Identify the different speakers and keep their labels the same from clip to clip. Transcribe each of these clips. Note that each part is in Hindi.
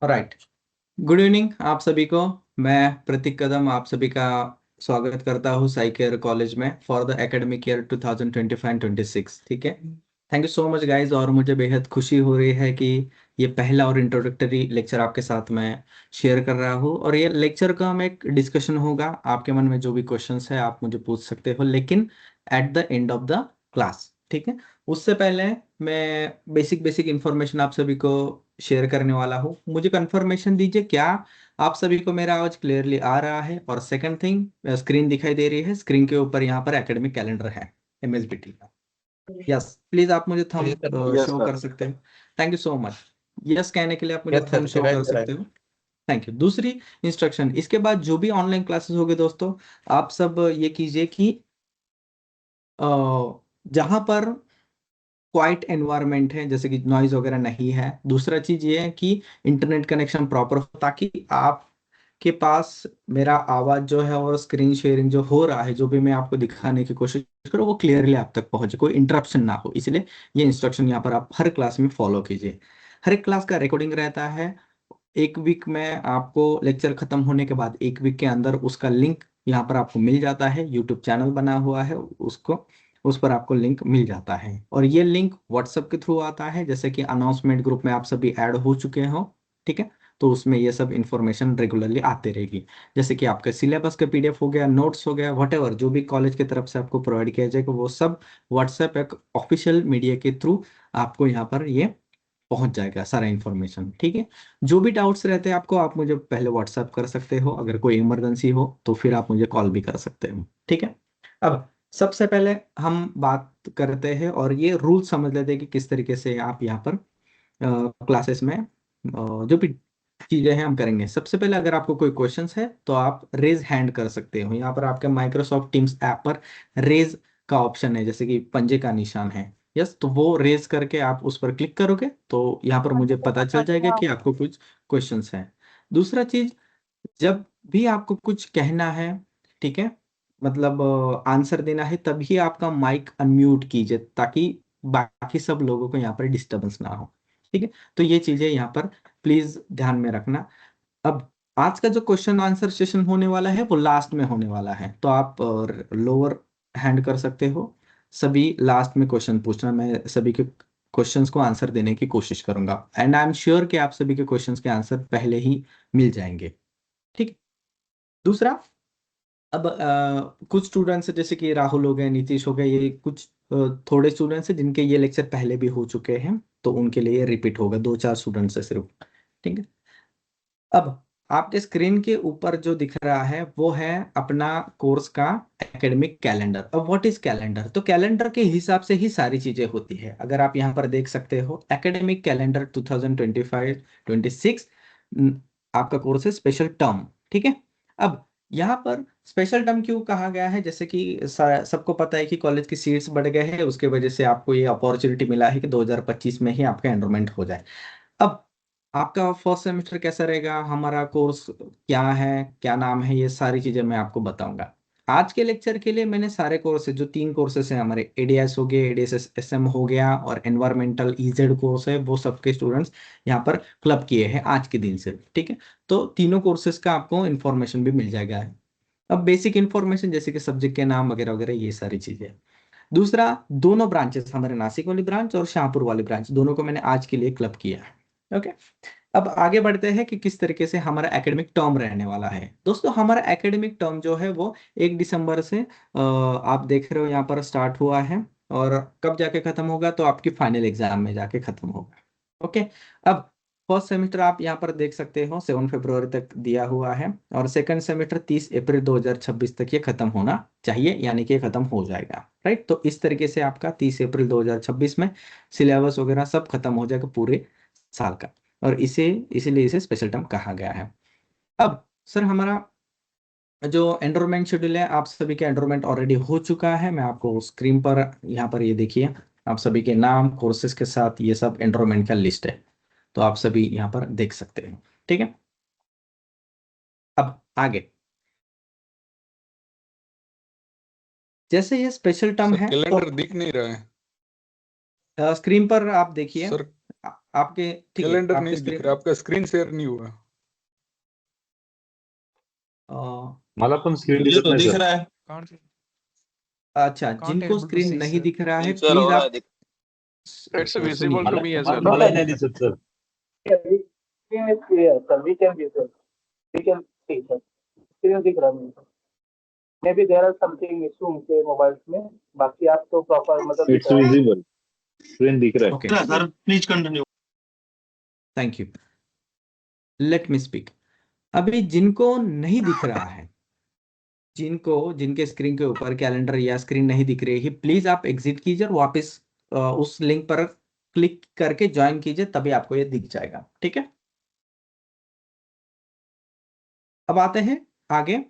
Speaker 1: राइट। गुड इवनिंग आप सभी को। मैं प्रतीक कदम आप सभी का स्वागत करता हूँ साई केयर कॉलेज में फॉर द एकेडमिक ईयर 2025-26। ठीक है, thank you so much guys. और मुझे बेहद खुशी हो रही है कि ये पहला और इंट्रोडक्टरी लेक्चर आपके साथ मैं शेयर कर रहा हूँ। और ये लेक्चर का हम एक डिस्कशन होगा। आपके मन में जो भी क्वेश्चंस है आप मुझे पूछ सकते हो, लेकिन at the end of the class. ठीक है, उससे पहले मैं बेसिक बेसिक इंफॉर्मेशन आप सभी को शेयर करने वाला हूँ। मुझे कंफर्मेशन दीजिए, क्या आप सभी को मेरा आवाज क्लियरली आ रहा है? और सेकंड थिंग, स्क्रीन दिखाई दे रही है, स्क्रीन के ऊपर यहाँ पर एकेडमिक कैलेंडर है एमएसबीटी का। यस, प्लीज आप मुझे
Speaker 2: yes
Speaker 1: thumb
Speaker 2: sir. Yes
Speaker 1: show
Speaker 2: sir.
Speaker 1: कर सकते हो। Thank you so much. Yes कहने के लिए आप मुझे
Speaker 2: यस
Speaker 1: थंब
Speaker 2: सर,
Speaker 1: शो
Speaker 2: दिखाई
Speaker 1: कर
Speaker 2: दे रहा
Speaker 1: सकते
Speaker 2: है।
Speaker 1: हो। Thank you. दूसरी इंस्ट्रक्शन, इसके बाद जो भी ऑनलाइन क्लासेस होंगे दोस्तों, आप सब ये कीजिए कि जहां पर क्वाइट एनवायरनमेंट है, जैसे कि नॉइज वगैरह नहीं है। दूसरा चीज ये है कि इंटरनेट कनेक्शन प्रॉपर हो, ताकि आपके पास मेरा आवाज जो है और स्क्रीन शेयरिंग जो हो रहा है, जो भी मैं आपको दिखाने की कोशिश करूँ, वो क्लियरली आप तक पहुंचे, कोई इंटरप्शन ना हो। इसलिए ये इंस्ट्रक्शन यहाँ पर आप हर क्लास में फॉलो कीजिए। हर एक क्लास का रिकॉर्डिंग रहता है। एक वीक में आपको लेक्चर खत्म होने के बाद एक वीक के अंदर उसका लिंक यहाँ पर आपको मिल जाता है। यूट्यूब चैनल बना हुआ है, उसको उस पर आपको लिंक मिल जाता है। और ये लिंक व्हाट्सएप के थ्रू आता है, जैसे कि अनाउंसमेंट ग्रुप में आप सभी ऐड हो चुके हो। ठीक है, तो उसमें ये सब इंफॉर्मेशन रेगुलरली आते रहेगी। जैसे कि आपका सिलेबस का पीडीएफ हो गया, नोट्स हो गया, वटेवर जो भी कॉलेज की तरफ से आपको प्रोवाइड किया जाएगा, वो सब व्हाट्सएप एक ऑफिशियल मीडिया के थ्रू आपको यहाँ पर ये पहुंच जाएगा सारा इन्फॉर्मेशन। ठीक है, जो भी डाउट्स रहते हैं आपको, आप मुझे पहले व्हाट्सएप कर सकते हो। अगर कोई इमरजेंसी हो तो फिर आप मुझे कॉल भी कर सकते हो। ठीक है, अब सबसे पहले हम बात करते हैं और ये रूल समझ लेते हैं कि किस तरीके से आप यहाँ पर क्लासेस में जो भी चीजें हैं हम करेंगे। सबसे पहले अगर आपको कोई क्वेश्चंस है तो आप रेज हैंड कर सकते हो। यहाँ पर आपके माइक्रोसॉफ्ट टीम्स ऐप पर रेज का ऑप्शन है, जैसे कि पंजे का निशान है। यस, तो वो रेज करके आप उस पर क्लिक करोगे तो यहाँ पर मुझे पता चल जाएगा कि आपको कुछ क्वेश्चंस हैं। दूसरा चीज, जब भी आपको कुछ कहना है, ठीक है, मतलब आंसर देना है, तभी आपका माइक अनम्यूट कीजिए, ताकि बाकी सब लोगों को यहाँ पर डिस्टरबेंस ना हो। ठीक है, तो ये चीजें यहाँ पर प्लीज ध्यान में रखना। अब आज का जो क्वेश्चन आंसर सेशन होने वाला है वो लास्ट में होने वाला है, तो आप लोअर हैंड कर सकते हो। सभी लास्ट में क्वेश्चन पूछना, मैं सभी के क्वेश्चंस को आंसर देने की कोशिश करूंगा। एंड आई एम श्योर कि आप सभी के क्वेश्चंस के आंसर पहले ही मिल जाएंगे। ठीक है। दूसरा, अब कुछ स्टूडेंट्स जैसे कि राहुल हो गए, नीतीश हो गए, ये कुछ थोड़े स्टूडेंट्स हैं जिनके ये लेक्चर पहले भी हो चुके हैं, तो उनके लिए रिपीट होगा। दो चार स्टूडेंट्स है सिर्फ। ठीक है, अब आपके स्क्रीन के ऊपर जो दिख रहा है वो है अपना कोर्स का एकेडमिक कैलेंडर। अब व्हाट इज कैलेंडर? तो कैलेंडर के हिसाब से ही सारी चीजें होती है। अगर आप यहाँ पर देख सकते हो, एकेडमिक कैलेंडर 2025-26 आपका कोर्स है स्पेशल टर्म। ठीक है, अब यहाँ पर स्पेशल टर्म क्यों कहा गया है? जैसे कि सबको पता है कि कॉलेज की सीट्स बढ़ गए हैं, उसके वजह से आपको ये अपॉर्चुनिटी मिला है कि 2025 में ही आपका एनरोलमेंट हो जाए। अब आपका फर्स्ट सेमेस्टर कैसा रहेगा, हमारा कोर्स क्या है, क्या नाम है, ये सारी चीजें मैं आपको बताऊंगा। आज के लेक्चर के लिए मैंने सारे कोर्सेज, जो 3 कोर्सेज हैं हमारे, एडीएस हो गए, एडीएस एसएम हो गया और एनवायरमेंटल ईजेड कोर्स है, वो सबके स्टूडेंट्स यहाँ पर क्लब किए हैं आज के दिन से। ठीक है, तो तीनों कोर्सेज का आपको इन्फॉर्मेशन भी मिल जाएगा। अब बेसिक इन्फॉर्मेशन जैसे कि सब्जेक्ट के नाम वगैरह वगैरह, ये सारी चीजें। दूसरा, दोनों ब्रांचेस, हमारे नासिक वाली ब्रांच और शाहपुर वाली ब्रांच, दोनों को मैंने आज के लिए क्लब किया है। ओके, अब आगे बढ़ते हैं कि किस तरीके से हमारा एकेडमिक टर्म रहने वाला है। दोस्तों, हमारा एकेडमिक टर्म जो है वो 1 दिसंबर से आप देख रहे हो यहाँ पर स्टार्ट हुआ है, और कब जाके खत्म होगा? तो आपकी फाइनल एग्जाम में जाके खत्म होगा। ओके, अब फर्स्ट सेमेस्टर आप यहाँ पर देख सकते हो 7 फरवरी तक दिया हुआ है, और सेकंड सेमेस्टर 30 अप्रैल 2026 तक ये खत्म होना चाहिए, यानी कि ये खत्म हो जाएगा। राइट, तो इस तरीके से आपका 30 अप्रैल 2026 में सिलेबस वगैरह सब खत्म हो जाएगा पूरे साल का, और इसीलिए इसे स्पेशल टर्म कहा गया है। अब सर, हमारा जो एनरोलमेंट शेड्यूल है, आप सभी का एनरोलमेंट ऑलरेडी हो चुका है। मैं आपको स्क्रीन पर यहाँ पर ये देखिए, आप सभी के नाम, कोर्सेज के साथ ये सब एनरोलमेंट का लिस्ट है, तो आप सभी यहाँ पर देख सकते हैं। ठीक है, अब आगे, जैसे ये स्पेशल टर्म
Speaker 2: सर
Speaker 1: है तो
Speaker 2: कैलेंडर दिख नहीं रहा है।
Speaker 1: स्क्रीन पर आप देखिए।
Speaker 2: सर
Speaker 1: आपके ठीक है,
Speaker 2: कैलेंडर
Speaker 1: आपके
Speaker 2: नहीं दिख
Speaker 1: स्क्रीन
Speaker 2: रहा, आपका स्क्रीन शेयर नहीं हुआ।
Speaker 3: मला पण स्क्रीन
Speaker 4: मुझे
Speaker 3: दिसत
Speaker 4: तो
Speaker 3: नाही
Speaker 4: दिख
Speaker 3: सर.
Speaker 4: रहा है।
Speaker 1: अच्छा,
Speaker 5: Can't
Speaker 1: जिनको
Speaker 5: able to
Speaker 1: स्क्रीन
Speaker 5: see,
Speaker 1: नहीं
Speaker 5: sir.
Speaker 1: दिख रहा है
Speaker 4: नहीं सर,
Speaker 1: प्लीज
Speaker 4: हो रहा है
Speaker 1: आप
Speaker 4: दिख।
Speaker 5: It's visible to
Speaker 3: मला
Speaker 5: me as
Speaker 3: मला
Speaker 5: well.
Speaker 3: मलाही नाही दिसत sir.
Speaker 6: Screen is clear, sir. We can see, sir. We can see, sir. Screen दिख रहा है मुझे. Maybe there are something issue उनके मोबाइल्स में. बाकी आप तो प्रॉपर मतलब दिख
Speaker 3: इट्स
Speaker 6: रहा है.
Speaker 3: विजिबल. स्क्रीन दिख रहा है.
Speaker 1: Okay,
Speaker 4: sir please continue.
Speaker 1: Thank you. Let me speak. अभी जिनको नहीं दिख रहा है, जिनके स्क्रीन के ऊपर कैलेंडर या स्क्रीन नहीं दिख रही है, प्लीज आप एग्जिट कीजिए और वापस उस लिंक पर क्लिक करके ज्वाइन कीजिए, तभी आपको ये दिख जाएगा। ठीक है, अब आते हैं आगे।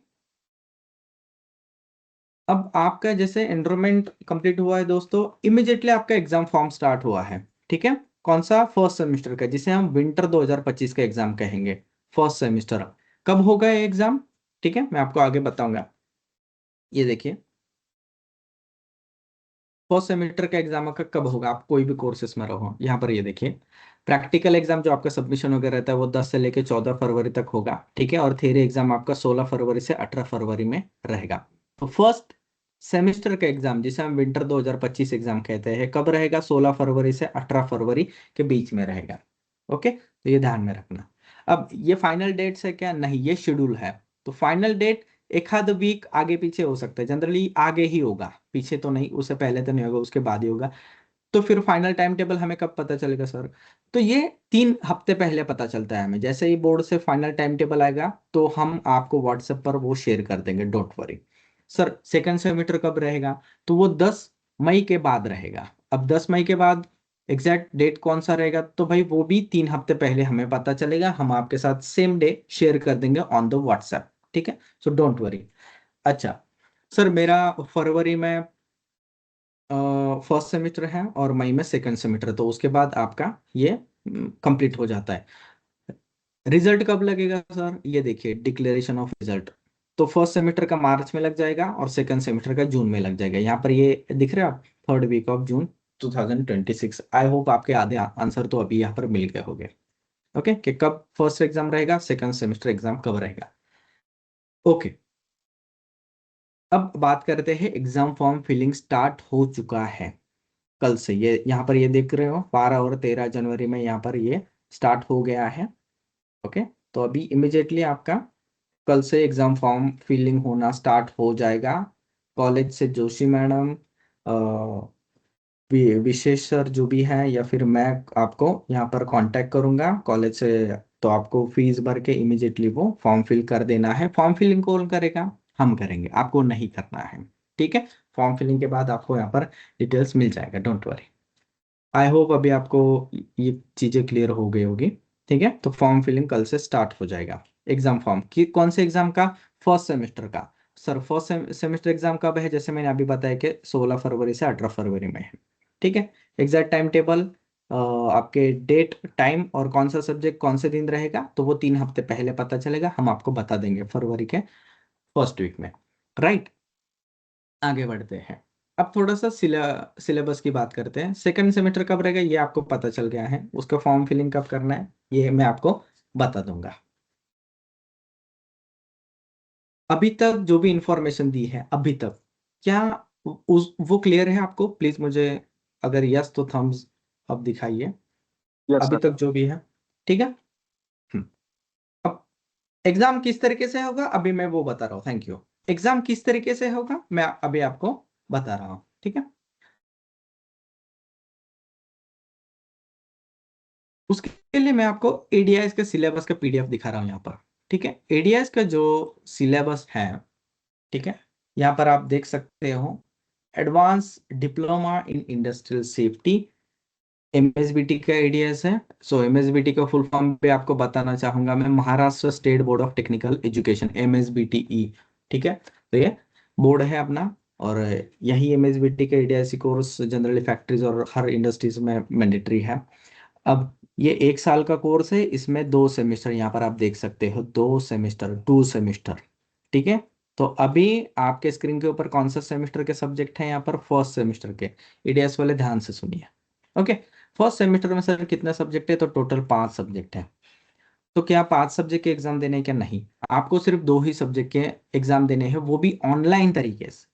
Speaker 1: अब आपका जैसे एनरोलमेंट कंप्लीट हुआ है दोस्तों, इमिडिएटली आपका एग्जाम फॉर्म स्टार्ट हुआ है। ठीक है, कौन सा? फर्स्ट सेमेस्टर का, जिसे हम विंटर 2025 का एग्जाम कहेंगे। फर्स्ट सेमेस्टर कब होगा ये एग्जाम? ठीक है, मैं आपको आगे बताऊंगा। ये देखिए, फर्स्ट सेमेस्टर का एग्जाम का कब होगा, आप कोई भी कोर्सेस में रहो। यहाँ पर ये देखिए, प्रैक्टिकल एग्जाम जो आपका सबमिशन वगैरह रहता है वो 10 से लेकर 14 फरवरी तक होगा। ठीक है, और थियरी एग्जाम आपका 16 फरवरी से 18 फरवरी में रहेगा। तो फर्स्ट सेमेस्टर का एग्जाम, जिसे हम विंटर 2025 एग्जाम कहते हैं, कब रहेगा? 16 फरवरी से 18 फरवरी के बीच में रहेगा। ओके, तो ये ध्यान में रखना। अब ये फाइनल डेट्स है क्या? नहीं, ये शेड्यूल है। तो फाइनल डेट एक आध वीक आगे पीछे हो सकता है, जनरली आगे ही होगा, पीछे तो नहीं, उससे पहले तो नहीं होगा, उसके बाद ही होगा। तो फिर फाइनल टाइम टेबल हमें कब पता चलेगा सर? तो ये 3 हफ्ते पहले पता चलता है हमें। जैसे ही बोर्ड से फाइनल टाइम टेबल आएगा तो हम आपको व्हाट्सएप पर वो शेयर कर देंगे, don't worry. Sir second semester कब रहेगा? तो वो 10 मई के बाद रहेगा। अब 10 मई के बाद एग्जैक्ट डेट कौन सा रहेगा? तो भाई वो भी 3 हफ्ते पहले हमें पता चलेगा, हम आपके साथ सेम डे शेयर कर देंगे ऑन द व्हाट्सएप। ठीक है, सो डोंट वरी। अच्छा सर, मेरा फरवरी में फर्स्ट सेमेस्टर है और मई में सेकंड सेमेस्टर, तो उसके बाद आपका ये कंप्लीट हो जाता है। रिजल्ट कब लगेगा सर? ये देखिए, डिक्लेरेशन ऑफ रिजल्ट तो फर्स्ट सेमेस्टर का मार्च में लग जाएगा और सेकंड सेमेस्टर का जून में लग जाएगा। यहाँ पर ये दिख रहा है, third week of June 2026। I hope आपके आधे आंसर तो अभी यहाँ पर मिल गए होंगे। ओके, कि कब फर्स्ट एग्जाम रहेगा, सेकंड सेमेस्टर एग्जाम कब रहेगा। ओके, अब बात करते हैं, एग्जाम फॉर्म फिलिंग स्टार्ट हो चुका है कल से। ये यहाँ पर ये देख रहे हो, 12 और 13 जनवरी में यहाँ पर ये स्टार्ट हो गया है। ओके, तो अभी इमिजिएटली आपका कल से एग्जाम फॉर्म फिलिंग होना स्टार्ट हो जाएगा। कॉलेज से जोशी मैडम, विशेष सर जो भी है, या फिर मैं आपको यहाँ पर कांटेक्ट करूंगा कॉलेज से, तो आपको फीस भर के इमिजिएटली वो फॉर्म फिल कर देना है। फॉर्म फिलिंग कौन करेगा? हम करेंगे, आपको नहीं करना है। ठीक है, फॉर्म फिलिंग के बाद आपको यहाँ पर डिटेल्स मिल जाएगा, डोंट वरी। आई होप अभी आपको ये चीजें क्लियर हो गई होगी। ठीक है, तो फॉर्म फिलिंग कल से स्टार्ट हो जाएगा। एग्जाम फॉर्म की कौन से एग्जाम का? फर्स्ट सेमेस्टर का। सर फर्स्ट सेमेस्टर एग्जाम कब है? जैसे मैंने अभी बताया कि 16 फरवरी से 18 फरवरी में है। ठीक है, एग्जैक्ट टाइम टेबल, आपके डेट टाइम और कौन सा सब्जेक्ट कौन से दिन रहेगा, तो वो 3 हफ्ते पहले पता चलेगा, हम आपको बता देंगे फरवरी के फर्स्ट वीक में। राइट, आगे बढ़ते हैं। अब थोड़ा सा सिलेबस की बात करते हैं। सेकंड सेमेस्टर कब रहेगा ये आपको पता चल गया है, उसका फॉर्म फिलिंग कब करना है ये मैं आपको बता दूंगा। अभी तक जो भी इंफॉर्मेशन दी है अभी तक, क्या वो क्लियर है आपको? प्लीज मुझे अगर यस तो थम्स अप दिखाइए।
Speaker 4: यस
Speaker 1: अभी
Speaker 4: सर।
Speaker 1: तक जो भी है, ठीक है। अब एग्जाम किस तरीके से होगा अभी मैं वो बता रहा हूँ। Thank you. एग्जाम किस तरीके से होगा मैं अभी आपको बता रहा हूँ। ठीक है, उसके लिए मैं आपको एडीआईएस के सिलेबस का पीडीएफ दिखा रहा हूँ यहाँ पर। ठीक है, एडीआईएस का जो सिलेबस है, ठीक है, यहाँ पर आप देख सकते हो, advance diploma in industrial safety, MSBT का एडीएस है। सो एमएसबीटी का फुल फॉर्म पे आपको बताना चाहूंगा मैं, Maharashtra State Board of Technical Education, MSBTE. ठीक है, तो ये बोर्ड है अपना, और यही एमएसबीटी का एडीआईसी कोर्स जनरली फैक्ट्रीज और हर इंडस्ट्रीज में मैंडेटरी है। अब ये 1 साल का कोर्स है, इसमें 2 सेमेस्टर, यहाँ पर आप देख सकते हो 2 सेमेस्टर, 2 सेमेस्टर। ठीक है, तो अभी आपके स्क्रीन के ऊपर कौन सा सेमेस्टर के सब्जेक्ट है? यहाँ पर फर्स्ट सेमेस्टर के। ईडीएस वाले ध्यान से सुनिए। ओके, फर्स्ट सेमेस्टर में सर कितने सब्जेक्ट है, तो टोटल 5 सब्जेक्ट है। तो क्या 5 सब्जेक्ट के एग्जाम देने हैं क्या, नहीं, आपको सिर्फ 2 ही सब्जेक्ट के एग्जाम देने हैं, वो भी ऑनलाइन तरीके से।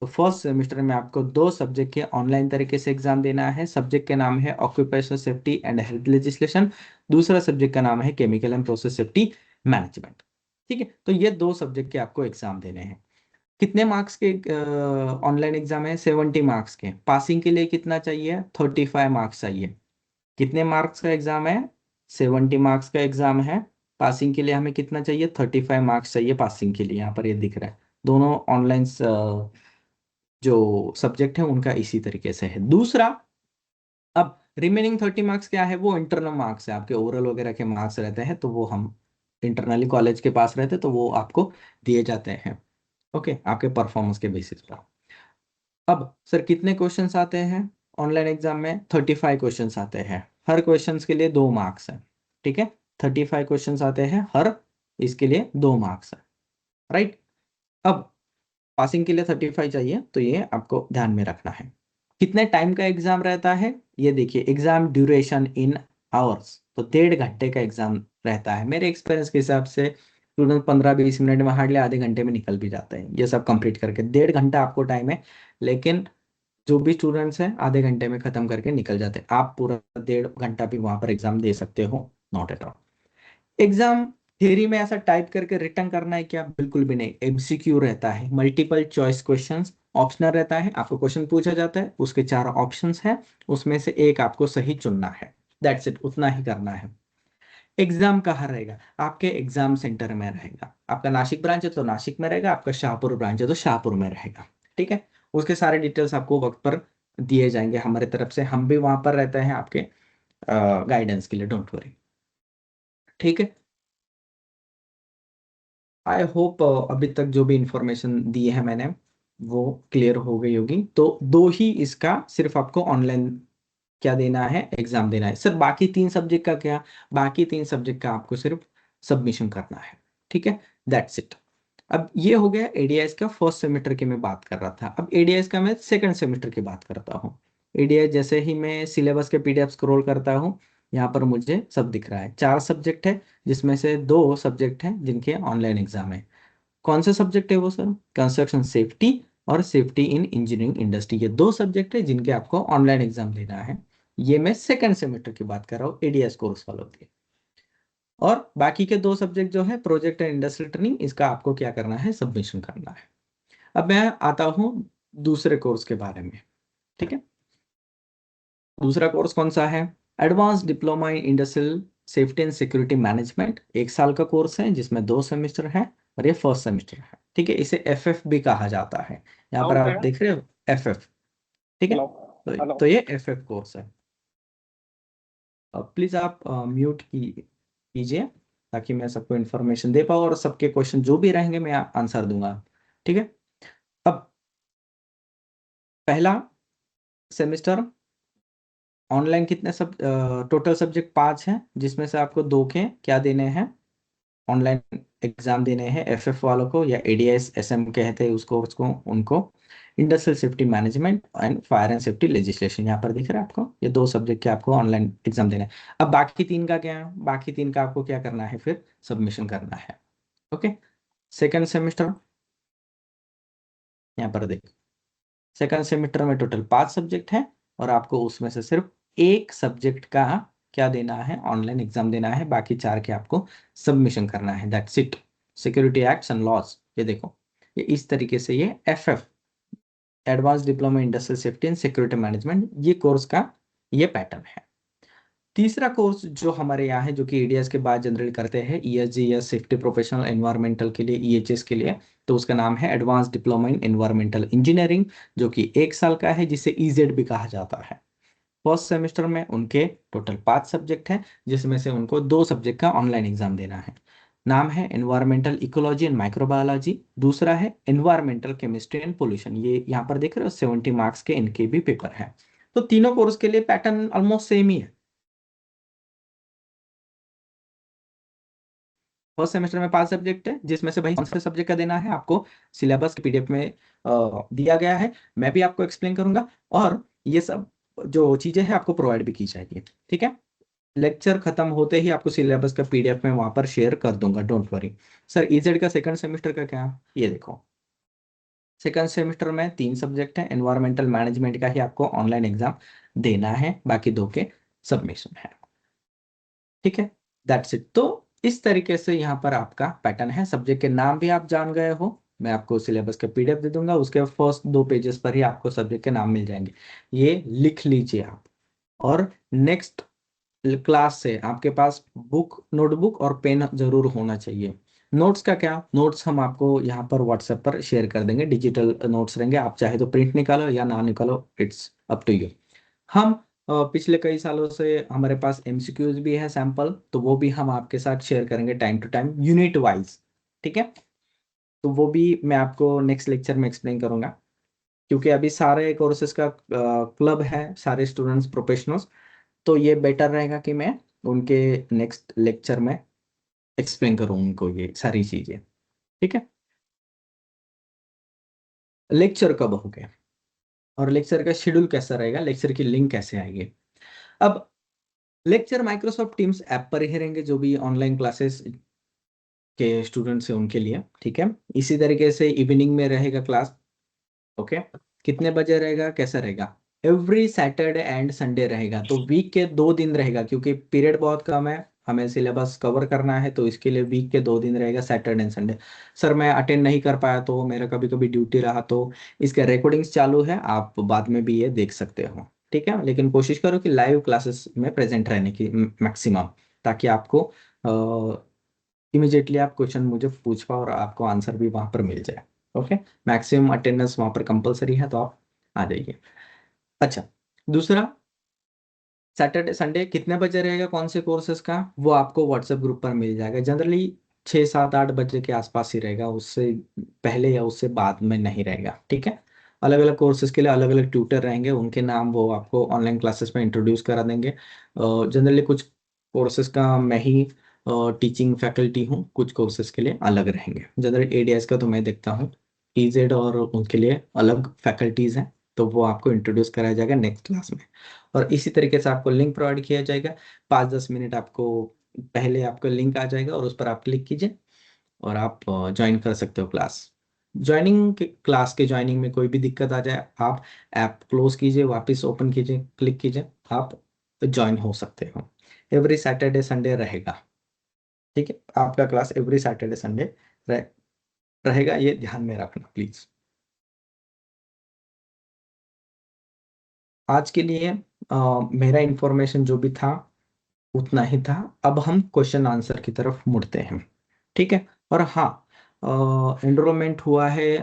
Speaker 1: तो फर्स्ट सेमेस्टर में आपको 2 सब्जेक्ट के ऑनलाइन तरीके से एग्जाम देना है। सब्जेक्ट के नाम है occupational safety and health legislation, दूसरा सब्जेक्ट का नाम है chemical and process safety management. ठीक है, तो ये 2 सब्जेक्ट के आपको एग्जाम देने हैं। कितने मार्क्स के ऑनलाइन एग्जाम है, 70 मार्क्स के। पासिंग के लिए कितना चाहिए, 35 मार्क्स चाहिए। कितने मार्क्स का एग्जाम है, 70 मार्क्स का एग्जाम है। पासिंग के लिए हमें कितना चाहिए, 35 मार्क्स चाहिए पासिंग के लिए। यहाँ पर ये दिख रहा है, दोनों ऑनलाइन जो सब्जेक्ट है उनका इसी तरीके से है। दूसरा, अब रिमेनिंग 30 मार्क्स क्या है, वो इंटरनल मार्क्स है, आपके ओरल वगैरह के मार्क्स रहते हैं, तो वो हम इंटरनली कॉलेज के पास रहते हैं, तो वो आपको दिए जाते हैं। ओके, आपके परफॉर्मेंस के बेसिस पर। अब सर कितने क्वेश्चंस आते हैं ऑनलाइन एग्जाम में, 35 क्वेश्चंस आते हैं। हर क्वेश्चंस के लिए 2 मार्क्स है। ठीक है, 35 क्वेश्चंस आते हैं, हर इसके लिए 2 मार्क्स है। राइट, अब पासिंग के लिए 35 चाहिए, तो ये आपको ध्यान में रखना है। कितने टाइम का एग्जाम रहता है, ये देखिए, एग्जाम ड्यूरेशन इन आवर्स, तो 1.5 घंटे का एग्जाम रहता है। मेरे एक्सपीरियंस के हिसाब से स्टूडेंट 15-20 मिनट में, हार्डली आधे घंटे में निकल भी जाते हैं ये सब कंप्लीट करके। 1.5 घंटा आपको टाइम है, लेकिन जो भी स्टूडेंट्स हैं आधे घंटे में खत्म करके निकल जाते हैं। आप पूरा 1.5 घंटा भी वहां पर एग्जाम दे सकते हो, not at all. Exam theory में ऐसा टाइप करके रिटर्न करना है क्या, बिल्कुल भी नहीं। एमसीक्यू रहता है, मल्टीपल चॉइस क्वेश्चंस, ऑप्शनल रहता है। आपको क्वेश्चन पूछा जाता है, उसके 4 ऑप्शंस हैं, उसमें से एक आपको सही चुनना है। दैट्स इट, उतना ही करना है। एग्जाम कहाँ रहेगा, आपके एग्जाम सेंटर में रहेगा। आपका नासिक ब्रांच है तो नासिक में रहेगा, आपका शाहपुर ब्रांच है तो शाहपुर में रहेगा। ठीक है, उसके सारे डिटेल्स आपको वक्त पर दिए जाएंगे हमारे तरफ से। हम भी वहां पर रहते हैं आपके गाइडेंस के लिए, डोंट वरी। ठीक है, आई होप अभी तक जो भी इंफॉर्मेशन दी है मैंने वो क्लियर हो गई होगी। तो 2 ही इसका सिर्फ आपको ऑनलाइन क्या देना है, एग्जाम देना है। सर बाकी 3 सब्जेक्ट का क्या, बाकी 3 सब्जेक्ट का आपको सिर्फ सबमिशन करना है। ठीक है, दैट्स इट। अब ये हो गया एडीआईएस का फर्स्ट सेमेस्टर की मैं बात कर रहा था। अब एडीआईएस का मैं सेकंड सेमेस्टर की बात करता हूँ। एडीआईएस जैसे ही मैं सिलेबस के पीडीएफ स्क्रॉल करता हूँ, यहाँ पर मुझे सब दिख रहा है। 4 सब्जेक्ट है, जिसमें से 2 सब्जेक्ट हैं जिनके ऑनलाइन एग्जाम है। कौन से सब्जेक्ट है वो सर, कंस्ट्रक्शन सेफ्टी और सेफ्टी इन इंजीनियरिंग इंडस्ट्री। ये 2 सब्जेक्ट है जिनके आपको ऑनलाइन एग्जाम देना है। ये मैं सेकंड सेमेस्टर की बात कर रहा हूँ एडीएस कोर्स वालों की। और बाकी के 2 सब्जेक्ट जो है प्रोजेक्ट एंड इंडस्ट्रियल ट्रेनिंग, इसका आपको क्या करना है, सबमिशन करना है। अब मैं आता हूँ दूसरे कोर्स के बारे में। ठीक है, दूसरा कोर्स कौन सा है, advance diploma in industrial safety and security management. 1 साल का कोर्स है जिसमें 2 सेमेस्टर है, और ये फर्स्ट सेमेस्टर है। ठीक है, इसे एफएफ भी कहा जाता है। यहाँ पर आप देख रहे हो एफएफ। ठीक है, तो ये एफएफ कोर्स है। प्लीज आप म्यूट कीजिए ताकि मैं सबको इन्फॉर्मेशन दे पाऊँ, और सबके क्वेश्चन जो भी रहेंगे मैं आंसर दूंगा। ठीक है, अब पहला सेमेस्टर ऑनलाइन कितने टोटल सब्जेक्ट 5 हैं, जिसमें से आपको 2 के क्या देने हैं, ऑनलाइन एग्जाम देने हैं एफएफ वालों को, या एडीएस एसएम कहते हैं उसको, उनको। Industrial safety management and fire and safety legislation, यहाँ पर दिख रहा है आपको, ये 2 सब्जेक्ट के आपको ऑनलाइन एग्जाम देना है। अब बाकी 3 का क्या है, बाकी 3 का आपको क्या करना है, फिर सबमिशन करना है। ओके, सेकेंड सेमेस्टर, यहाँ पर देखो, सेकेंड सेमेस्टर में टोटल 5 सब्जेक्ट है, और आपको उसमें से सिर्फ 1 सब्जेक्ट का क्या देना है, ऑनलाइन एग्जाम देना है। बाकी 4 के आपको सबमिशन करना है, that's it. Security acts and laws, ये देखो, ये इस तरीके से, ये FF advance diploma industrial safety and security management, ये कोर्स का ये पैटर्न है। तीसरा कोर्स जो हमारे यहाँ है, जो कि एडीएस के बाद जनरल करते हैं, ईएसजी या सेफ्टी प्रोफेशनल एनवायरमेंटल के लिए, ईएचएस के लिए, तो उसका नाम है advance diploma in environmental engineering, जो कि 1 साल का है, जिसे ईजेड भी कहा जाता है। फर्स्ट सेमेस्टर में उनके टोटल 5 सब्जेक्ट हैं, जिसमें से उनको 2 सब्जेक्ट का ऑनलाइन एग्जाम देना है। नाम है एनवायरमेंटल इकोलॉजी एंड माइक्रोबायोलॉजी, दूसरा है एनवायरमेंटल केमिस्ट्री एंड पोल्यूशन। ये यहाँ पर देख रहे हो 70 मार्क्स के इनके भी पेपर हैं। तो तीनों कोर्स के लिए पैटर्न ऑलमोस्ट सेम ही है। फर्स्ट सेमेस्टर में 5 सब्जेक्ट है, जिसमें से भाई कौन से सब्जेक्ट का देना है आपको सिलेबस के पीडीएफ में दिया गया है, मैं भी आपको एक्सप्लेन करूंगा। और ये सब जो चीजें हैं आपको प्रोवाइड भी की जाएगी। ठीक है, लेक्चर खत्म होते ही आपको सिलेबस का पीडीएफ में वहां पर शेयर कर दूंगा, डोंट वरी। सर ईजेड का सेकंड सेमेस्टर का क्या, ये देखो सेकंड सेमेस्टर में 3 सब्जेक्ट है, एनवायरमेंटल मैनेजमेंट का ही आपको ऑनलाइन एग्जाम देना है, बाकी 2 के सबमिशन है। ठीक है, दैट्स इट। तो इस तरीके से यहाँ पर आपका पैटर्न है। सब्जेक्ट के नाम भी आप जान गए हो, मैं आपको सिलेबस का पीडीएफ दे दूंगा, उसके फर्स्ट 2 पेजेस पर ही आपको सब्जेक्ट के नाम मिल जाएंगे, ये लिख लीजिए आप। और नेक्स्ट क्लास से आपके पास बुक, नोटबुक और पेन जरूर होना चाहिए। नोट्स का क्या, नोट्स हम आपको यहाँ पर व्हाट्सएप पर शेयर कर देंगे, डिजिटल नोट्स रहेंगे, आप चाहे तो प्रिंट निकालो या ना निकालो, इट्स अप टू यू। हम पिछले कई सालों से हमारे पास एमसीक्यूज भी है सैंपल, तो वो भी हम आपके साथ शेयर करेंगे time to time, unit wise. ठीक है, तो वो भी मैं आपको नेक्स्ट लेक्चर में एक्सप्लेन करूंगा, क्योंकि अभी सारे कोर्सेज का क्लब है, सारे स्टूडेंट्स प्रोफेशनल्स, तो ये बेटर रहेगा कि मैं उनके नेक्स्ट लेक्चर में एक्सप्लेन करूँ उनको ये सारी चीजें। ठीक है, लेक्चर कब हो गए और लेक्चर का शेड्यूल कैसा रहेगा, लेक्चर की लिंक कैसे आएगी। अब लेक्चर माइक्रोसॉफ्ट टीम्स ऐप पर ही रहेंगे, जो भी ऑनलाइन क्लासेस के स्टूडेंट्स हैं उनके लिए। ठीक है, इसी तरीके से इवनिंग में रहेगा क्लास। ओके, कितने बजे रहेगा, कैसा रहेगा, एवरी सैटरडे एंड संडे रहेगा, तो वीक के 2 दिन रहेगा, क्योंकि पीरियड बहुत कम है, हमें सिलेबस कवर करना है, तो इसके लिए वीक के 2 दिन रहेगा, सैटरडे एंड संडे। सर मैं अटेंड नहीं कर पाया तो, मेरा कभी कभी ड्यूटी रहा तो, इसके रिकॉर्डिंग्स चालू है, आप बाद में भी ये देख सकते हो। ठीक है, लेकिन कोशिश करो कि लाइव क्लासेस में प्रेजेंट रहने की मैक्सिमम, ताकि आपको इमिजिएटली आप क्वेश्चन मुझे पूछ पाओ और आपको आंसर भी वहां पर मिल जाए। ओके, मैक्सिमम अटेंडेंस वहां पर कंपलसरी है, तो आप आ जाइए। अच्छा, दूसरा, सैटरडे संडे कितने बजे रहेगा कौन से कोर्सेज का, वो आपको व्हाट्सएप ग्रुप पर मिल जाएगा। जनरली 6 7 8 बजे के आसपास ही रहेगा, उससे पहले या उससे बाद में नहीं रहेगा। ठीक है, अलग अलग कोर्सेज के लिए अलग अलग ट्यूटर रहेंगे, उनके नाम वो आपको ऑनलाइन क्लासेस में इंट्रोड्यूस करा देंगे। जनरली कुछ कोर्सेज का मैं ही टीचिंग फैकल्टी हूँ, कुछ कोर्सेज के लिए अलग रहेंगे। जनरली एडीएस का तो मैं देखता हूँ, ईजेड और उनके लिए अलग फैकल्टीज हैं, तो वो आपको इंट्रोड्यूस कराया जाएगा नेक्स्ट क्लास में। और इसी तरीके से आपको लिंक प्रोवाइड किया जाएगा, 5 10 मिनट आपको पहले आपका लिंक आ जाएगा, और उस पर आप क्लिक कीजिए और आप ज्वाइन कर सकते हो क्लास। क्लास के ज्वाइनिंग में कोई भी दिक्कत आ जाए, आप ऐप क्लोज कीजिए, वापस ओपन कीजिए, क्लिक कीजिए, आप ज्वाइन हो सकते हो। एवरी सैटरडे संडे रहेगा। ठीक है, आपका क्लास एवरी सैटरडे संडे रहेगा, ये ध्यान में रखना प्लीज। आज के लिए मेरा इंफॉर्मेशन जो भी था उतना ही था। अब हम क्वेश्चन आंसर की तरफ मुड़ते हैं। ठीक है, और हाँ, एनरोलमेंट हुआ है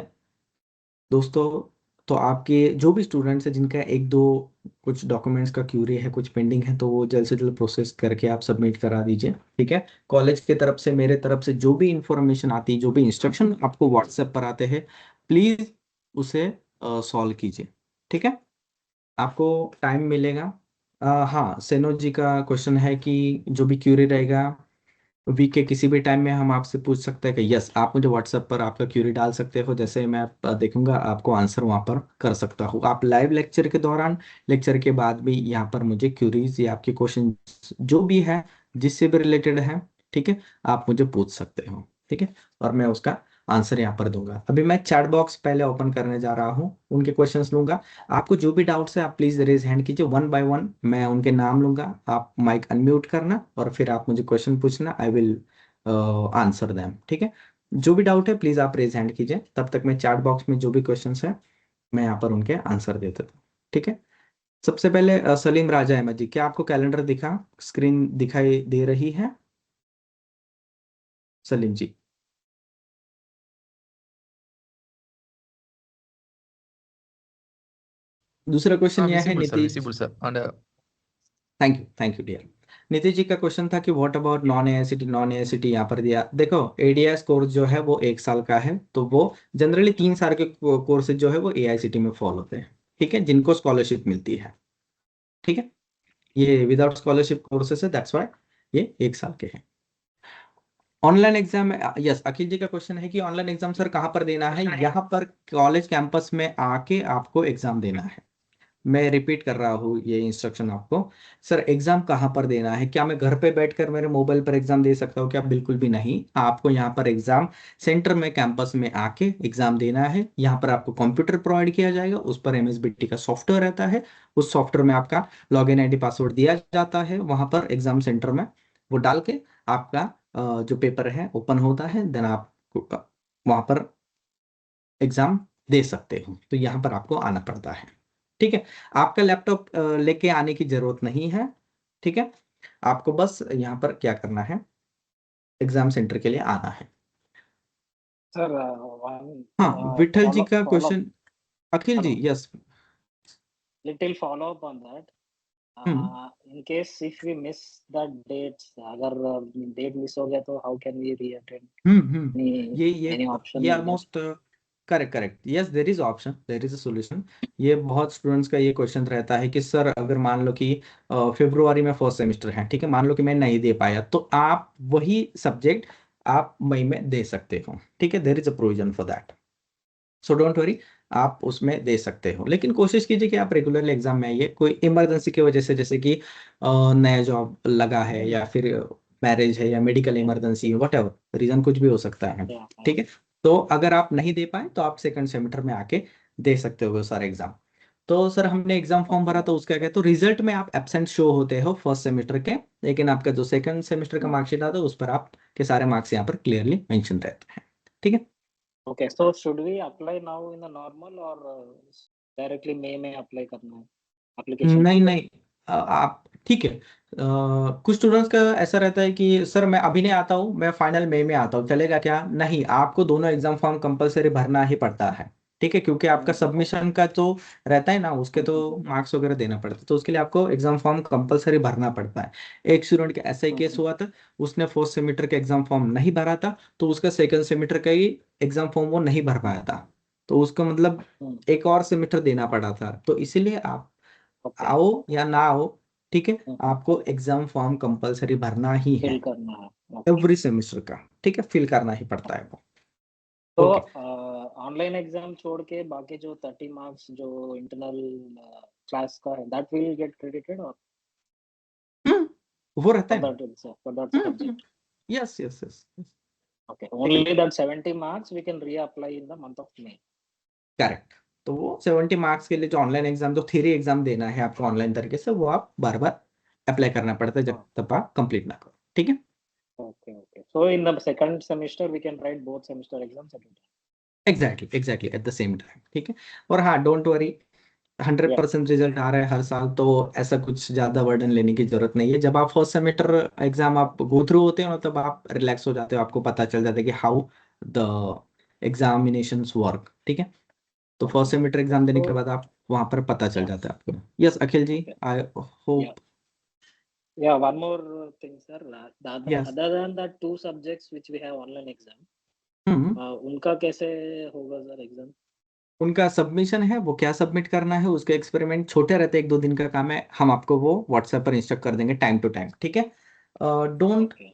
Speaker 1: दोस्तों, तो आपके जो भी स्टूडेंट्स हैं जिनका 1 2 कुछ डॉक्यूमेंट्स का क्यूरी है, कुछ पेंडिंग है, तो वो जल्द से जल्द प्रोसेस करके आप सबमिट करा दीजिए। ठीक है, कॉलेज की तरफ से, मेरे तरफ से जो भी इंफॉर्मेशन आती है, जो भी इंस्ट्रक्शन आपको व्हाट्सएप पर आते हैं, प्लीज उसे सॉल्व कीजिए। ठीक है, आपको टाइम मिलेगा। हाँ, सेनो जी का क्वेश्चन है कि जो भी क्यूरी रहेगा वीक के किसी भी टाइम में हम आपसे पूछ सकते हैं कि यस, आप मुझे व्हाट्सएप पर आपका क्यूरी डाल सकते हो, जैसे मैं देखूंगा आपको आंसर वहां पर कर सकता हूँ। आप लाइव लेक्चर के दौरान, लेक्चर के बाद भी यहाँ पर मुझे क्यूरीज या आपके क्वेश्चन जो भी है, जिससे भी रिलेटेड है, ठीक है, आप मुझे पूछ सकते हो। ठीक है, और मैं उसका आंसर यहाँ पर दूंगा। अभी मैं चैट बॉक्स पहले ओपन करने जा रहा हूँ, उनके क्वेश्चंस लूंगा। आपको जो भी डाउट्स है आप प्लीज रेज हैंड कीजिए, 1 बाय 1 मैं उनके नाम लूंगा, आप माइक अनम्यूट करना और फिर आप मुझे क्वेश्चन पूछना, आई विल आंसर देम। ठीक है, जो भी डाउट है प्लीज आप रेज हैंड कीजिए, तब तक मैं चैट बॉक्स में जो भी क्वेश्चंस है मैं यहाँ पर उनके आंसर दे देता हूँ। ठीक है, सबसे पहले सलीम राजा अहमद जी, क्या आपको कैलेंडर दिखा, स्क्रीन दिखाई दे रही है सलीम जी? दूसरा क्वेश्चन यह है Nitish,
Speaker 5: visible, sir. And
Speaker 1: thank you dear. Nitish ji का क्वेश्चन था कि what about non AICT, non AICT यहाँ पर दिया। देखो, एडीएस कोर्स जो है वो 1 साल का है, तो वो जनरली 3 साल के कोर्सेज जो है वो एआईसीटी में फॉलो होते हैं। ठीक है, जिनको स्कॉलरशिप मिलती है। ठीक है, ये विदाउट स्कॉलरशिप कोर्सेज है, दैट्स वाई ये 1 साल के हैं। ऑनलाइन एग्जाम, यस, अखिल जी का क्वेश्चन है कि ऑनलाइन एग्जाम सर कहाँ पर देना है? यहाँ पर कॉलेज कैंपस में आके आपको एग्जाम देना है। मैं रिपीट कर रहा हूँ ये इंस्ट्रक्शन आपको। सर एग्जाम कहाँ पर देना है? क्या मैं घर पे बैठकर मेरे मोबाइल पर एग्जाम दे सकता हूँ क्या? बिल्कुल भी नहीं। आपको यहाँ पर एग्जाम सेंटर में कैंपस में आके एग्जाम देना है। यहाँ पर आपको कंप्यूटर प्रोवाइड किया जाएगा, उस पर MSBT का सॉफ्टवेयर रहता है, उस सॉफ्टवेयर में आपका लॉगिन ID पासवर्ड दिया जाता है। वहाँ पर एग्जाम सेंटर में वो डाल के आपका जो पेपर है ओपन होता है, देन आप वहाँ पर एग्जाम दे सकते हो। तो यहाँ पर आपको आना पड़ता है, ठीक है। आपका लैपटॉप लेके आने की जरूरत नहीं है, ठीक है। आपको बस यहाँ पर क्या करना है, एग्जाम सेंटर के लिए आना है।
Speaker 2: Sir, one
Speaker 1: हाँ, विठल जी का
Speaker 2: follow
Speaker 1: question. Akhil ji,
Speaker 2: Hello.
Speaker 1: Yes.
Speaker 2: little follow up on that.
Speaker 1: Hmm
Speaker 2: In case if we miss the dates, अगर date miss हो गया तो how can we reattend?
Speaker 1: Hmm
Speaker 2: Any
Speaker 1: ये
Speaker 2: option like that?
Speaker 1: Almost correct correct, yes, there is option, there is a solution. ये बहुत स्टूडेंट्स का ये क्वेश्चन रहता है कि सर अगर मान लो कि फरवरी में फर्स्ट सेमेस्टर है, ठीक है, मान लो कि मैं नहीं दे पाया, तो आप वही सब्जेक्ट आप मई में दे सकते हो, ठीक है। There is a provision for that, so don't worry, आप उसमें दे सकते हो। लेकिन कोशिश कीजिए कि आप रेगुलरली एग्जाम में आइए। कोई इमरजेंसी की वजह से, जैसे कि नया जॉब लगा है, या फिर मैरिज है, या मेडिकल इमरजेंसी है, वट एवर रीजन कुछ भी हो सकता है,
Speaker 2: Yeah.
Speaker 1: ठीक है। तो अगर आप नहीं दे पाए तो आप सेकंड सेमेस्टर में आके दे सकते हो सारे एग्जाम। तो सर हमने एग्जाम फॉर्म भरा, तो उसका क्या, तो रिजल्ट में आप एब्सेंट शो होते हो फर्स्ट सेमेस्टर के, लेकिन आपका जो सेकंड सेमेस्टर का मार्कशीट आता है उस पर आपके सारे मार्क्स यहाँ पर क्लियरली मेंशन रहते हैं, ठीक है।
Speaker 2: Okay, so should we apply now in the normal or directly May में apply करना है application?
Speaker 1: नहीं नहीं, आप ठीक है। कुछ स्टूडेंट्स का ऐसा रहता है कि सर मैं अभी नहीं आता हूँ, मैं फाइनल मई में आता हूँ, चलेगा क्या? नहीं, आपको दोनों एग्जाम फॉर्म कंपलसरी भरना ही पड़ता है, ठीक है, क्योंकि आपका सबमिशन का तो रहता है ना, उसके तो मार्क्स वगैरह देना पड़ता है, तो उसके लिए आपको एग्जाम फॉर्म कंपलसरी भरना पड़ता है। एक स्टूडेंट का ऐसा ही केस हुआ था, उसने फर्स्ट सेमेस्टर का एग्जाम फॉर्म नहीं भरा था, तो उसका सेकंड सेमेस्टर का ही एग्जाम फॉर्म वो नहीं भर पाया था, तो उसका मतलब एक और सेमेस्टर देना पड़ा था। तो इसीलिए आप
Speaker 2: Okay,
Speaker 1: आओ या ना आओ, ठीक है, आपको एग्जाम फॉर्म कंपलसरी भरना ही है
Speaker 2: fill करना है। Okay.
Speaker 1: एवरी सेमेस्टर का, ठीक है, फिल करना ही पड़ता है वो।
Speaker 2: तो
Speaker 1: ओके,
Speaker 2: ऑनलाइन एग्जाम छोड़ के बाकी जो 30 मार्क्स जो इंटरनल क्लास का है that will get credited or
Speaker 1: वो रहता
Speaker 2: for
Speaker 1: है
Speaker 2: that itself, for that
Speaker 1: ना।
Speaker 2: subject?
Speaker 1: Yes yes yes,
Speaker 2: Okay, only that 70 marks we can reapply in the month of May.
Speaker 1: Correct. तो वो 70 मार्क्स के लिए जो ऑनलाइन एग्जाम, जो थ्योरी एग्जाम देना है आपको ऑनलाइन तरीके से, वो आप बार बार अप्लाई करना पड़ता है जब तक आप कंप्लीट ना करो, ठीक है।
Speaker 2: Okay, okay. So in the second semester we can write both semester exams at a time.
Speaker 1: Exactly at the same time, ठीक है। और हाँ, डोंट वरी, 100% रिजल्ट आ रहा है हर साल, तो ऐसा कुछ ज्यादा बर्डन लेने की जरूरत नहीं है। जब आप फर्स्ट सेमेस्टर एग्जाम आप गो थ्रू होते हो ना, तब आप रिलैक्स हो जाते हो, आपको पता चल जाता है कि हाउ द एग्जामिनेशंस वर्क, ठीक है। तो फर्स्ट सेमेस्टर एग्जाम देने के बाद आप वहां पर पता चल जाता है आपको। Yes Akhil ji, I hope.
Speaker 2: Yeah, one more thing, sir.
Speaker 1: Yes,
Speaker 2: Other than the two subjects which we have online exam,
Speaker 1: हम्म
Speaker 2: उनका कैसे होगा सर एग्जाम?
Speaker 1: उनका सबमिशन है, वो क्या सबमिट करना है, उसके एक्सपेरिमेंट छोटे रहते हैं, 1-2 दिन का काम है, हम आपको वो व्हाट्सएप पर इंस्ट्रक्ट कर देंगे टाइम टू टाइम, ठीक है। Don't,
Speaker 2: Okay.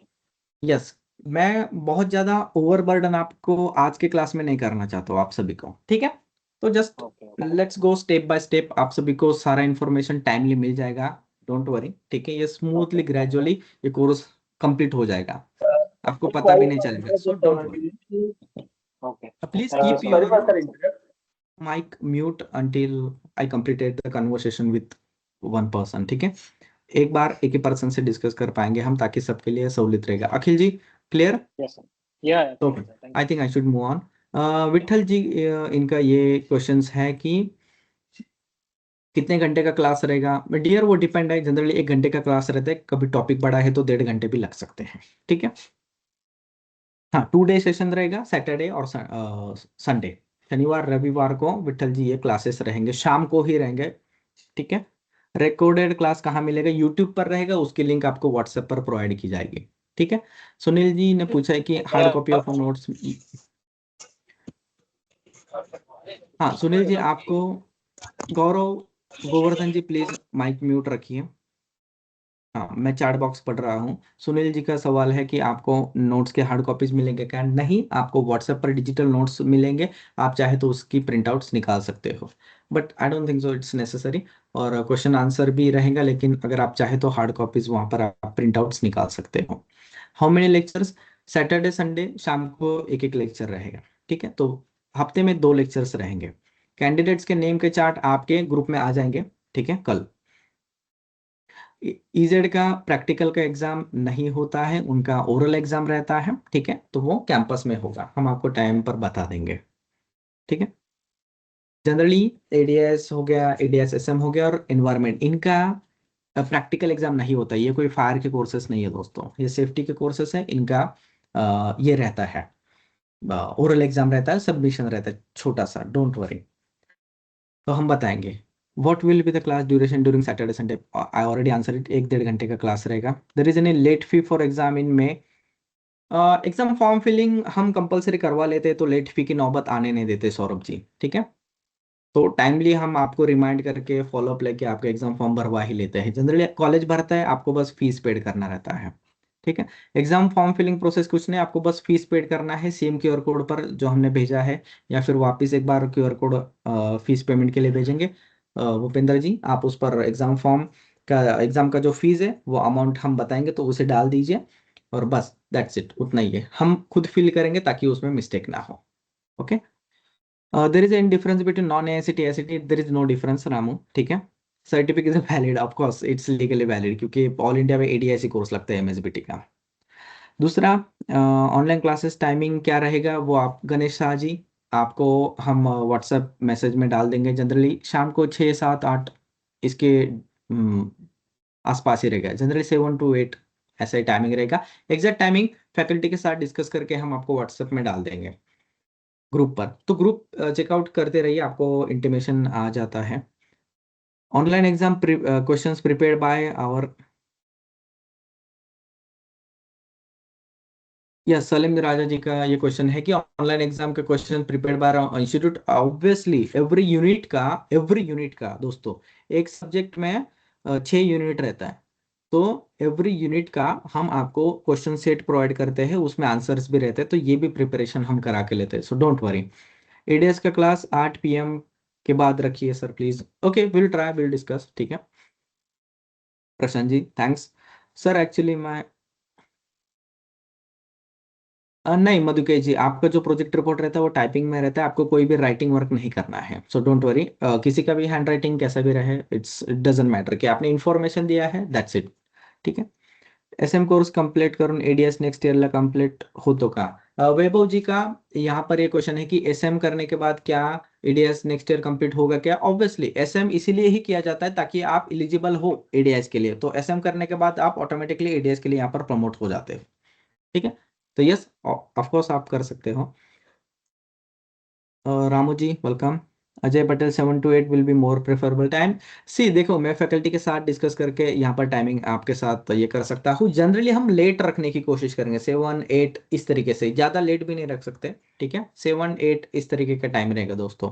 Speaker 1: यस, मैं बहुत ज्यादा ओवरबर्डन आपको आज के क्लास में नहीं करना चाहता हूँ आप सभी को, ठीक है। तो just
Speaker 2: Okay.
Speaker 1: Let's go step by step, आप सभी को सारा इंफॉर्मेशन टाइमली मिल जाएगा, डोंट वरी, ठीक है। ये स्मूथली ग्रेजुअली ये कोर्स कंप्लीट हो जाएगा, आपको पता भी नहीं चलेगा, सो don't worry.
Speaker 2: Okay.
Speaker 1: Please
Speaker 2: Thank you,
Speaker 1: keep
Speaker 2: sir.
Speaker 6: Sorry for
Speaker 1: your
Speaker 6: the interrupt.
Speaker 1: mic mute until I completed the conversation with one person, ठीक है। एक बार एक ही पर्सन से डिस्कस कर पाएंगे हम, ताकि सबके लिए सहूलियत रहेगा। Akhil ji, clear?
Speaker 2: Yes, sir. Yeah,
Speaker 1: okay,
Speaker 2: clear, sir. Thank
Speaker 1: I
Speaker 2: you.
Speaker 1: Think I should move on. Vithal ji, इनका ये क्वेश्चंस है कि कितने घंटे का क्लास रहेगा? डियर, वो डिपेंड है, जनरली 1 घंटे का क्लास रहता है, कभी टॉपिक बड़ा है तो 1.5 घंटे भी लग सकते हैं, ठीक है। हाँ, 2 डे सेशन रहेगा, सैटरडे और संडे, शनिवार रविवार को विठल जी ये क्लासेस रहेंगे, शाम को ही रहेंगे, ठीक है। रिकॉर्डेड क्लास कहाँ मिलेगा? यूट्यूब पर रहेगा, उसकी लिंक आपको व्हाट्सएप पर प्रोवाइड की जाएगी, ठीक है। सुनील जी ने पूछा है कि हार्ड कॉपी ऑफ नोट्स। हाँ सुनील जी, आपको, गौरव गोवर्धन जी प्लीज माइक म्यूट रखिए। हाँ, मैं चैट बॉक्स पढ़ रहा हूँ। सुनील जी का सवाल है कि आपको नोट्स के हार्ड कॉपीज मिलेंगे क्या? नहीं, आपको व्हाट्सएप पर डिजिटल नोट्स मिलेंगे। आप चाहे तो उसकी प्रिंट आउट्स निकाल सकते हो, but I don't think so it's necessary. और क्वेश्चन आंसर भी रहेगा, लेकिन अगर आप चाहे तो हार्ड कॉपीज वहाँ पर आप प्रिंट आउट्स निकाल सकते हो। How many lectures? Saturday Sunday शाम को एक एक लेक्चर रहेगा, ठीक है? तो हफ्ते में 2 लेक्चर्स रहेंगे। कैंडिडेट्स के नेम के चार्ट आपके ग्रुप में आ जाएंगे, ठीक है, कल। ईजेड का प्रैक्टिकल का एग्जाम नहीं होता है, उनका ओरल एग्जाम रहता है, ठीक है? तो वो कैंपस में होगा, हम आपको टाइम पर बता देंगे, ठीक है? जनरली एडीएस हो गया, एडीएस एसएम हो गया और एनवायरमेंट, इनका प्रैक्टिकल एग्जाम नहीं होता। ये कोई फायर के कोर्सेस नहीं है दोस्तों, ये सेफ्टी के कोर्सेस है। इनका ये रहता है, ओरल एग्जाम रहता है, सबमिशन रहता है छोटा सा, डोंट वरी। तो हम बताएंगे what will be the class duration during Saturday Sunday. I already answer it, 1-1.5 घंटे का क्लास रहेगा। There is any late fee for exam in May? Exam form filling हम कंपलसरी करवा लेते हैं, तो लेट फी की नौबत आने नहीं देते सौरभ जी, ठीक है? तो टाइमली हम आपको रिमाइंड करके फॉलो अप लेके आपका एग्जाम फॉर्म भरवा ही लेते हैं। जनरली कॉलेज भरता है, आपको बस फीस पेड करना रहता है, ठीक है? एग्जाम फॉर्म फिलिंग प्रोसेस कुछ नहीं, आपको बस फीस पेड करना है सेम क्यूआर कोड पर जो हमने भेजा है, या फिर वापस एक बार क्यूआर कोड फीस पेमेंट के लिए भेजेंगे। भूपेंद्र जी, आप उस पर एग्जाम का जो फीस है वो अमाउंट हम बताएंगे, तो उसे डाल दीजिए और बस दैट्स इट, उतना ही है। हम खुद फिल करेंगे ताकि उसमें मिस्टेक ना हो, okay? There is any difference between non-AICT AICT? There is no difference, Ramu, ठीक है? Certificate is valid, of course it's legally valid, क्योंकि ऑल इंडिया में एडीआईसी कोर्स लगता है एमएसबीटी का। दूसरा, ऑनलाइन क्लासेस टाइमिंग क्या रहेगा वो आप गणेश शाह जी, आपको हम व्हाट्सएप मैसेज में डाल देंगे। जनरली शाम को 6, 7, 8 इसके आसपास ही रहेगा। जनरली 7 to 8 ऐसा ही टाइमिंग रहेगा। एग्जैक्ट टाइमिंग फैकल्टी के साथ डिस्कस करके हम आपको व्हाट्सएप में डाल देंगे ग्रुप पर। तो ग्रुप चेकआउट करते रहिए, आपको इंटीमेशन आ जाता है। Online exam questions prepared by our, yes, Salim Raja ji का ये क्वेश्चन है कि ऑनलाइन एग्जाम के question prepared by institute. Obviously every unit का दोस्तों, एक सब्जेक्ट में 6 यूनिट रहता है, तो एवरी यूनिट का हम आपको क्वेश्चन सेट प्रोवाइड करते हैं, उसमें आंसर्स भी रहते हैं, तो ये भी प्रिपरेशन हम करा के लेते हैं, सो डोंट वरी। एडीएस का क्लास 8 PM के बाद रखिए sir please. Okay, will try, will discuss, ठीक है? Prashant ji thanks. Sir actually मैं नहीं, मधुकेश जी, आपका जो प्रोजेक्ट रिपोर्ट रहता है वो टाइपिंग में रहता है, आपको कोई भी राइटिंग वर्क नहीं करना है, सो डोंट वरी। किसी का भी हैंड राइटिंग कैसा भी रहे, इट डजेंट मैटर, कि आपने इन्फॉर्मेशन दिया है, दैट्स इट, ठीक है? एसएम कोर्स कंप्लीट करून एडीएस नेक्स्ट ईयरला कंप्लीट होतो का? वैभव जी का यहाँ पर ये क्वेश्चन है कि एसएम करने के बाद क्या एडीएस नेक्स्ट ईयर कंप्लीट होगा क्या? ऑब्वियसली एसएम इसीलिए ही किया जाता है ताकि आप एलिजिबल हो एडीएस के लिए, तो एसएम करने के बाद आप ऑटोमेटिकली एडीएस के लिए यहाँ पर प्रमोट हो जाते हो, ठीक है? तो यस, ऑफकोर्स आप कर सकते हो। Ramu ji welcome. Ajay Patel 7 to 8 will be more preferable time. See देखो, मैं फैकल्टी के साथ डिस्कस करके यहाँ पर टाइमिंग आपके साथ ये कर सकता हूँ। जनरली हम लेट रखने की कोशिश करेंगे, 7, 8 इस तरीके से, ज़्यादा लेट भी नहीं रख सकते, ठीक है? 7, 8 इस तरीके का टाइम रहेगा दोस्तों।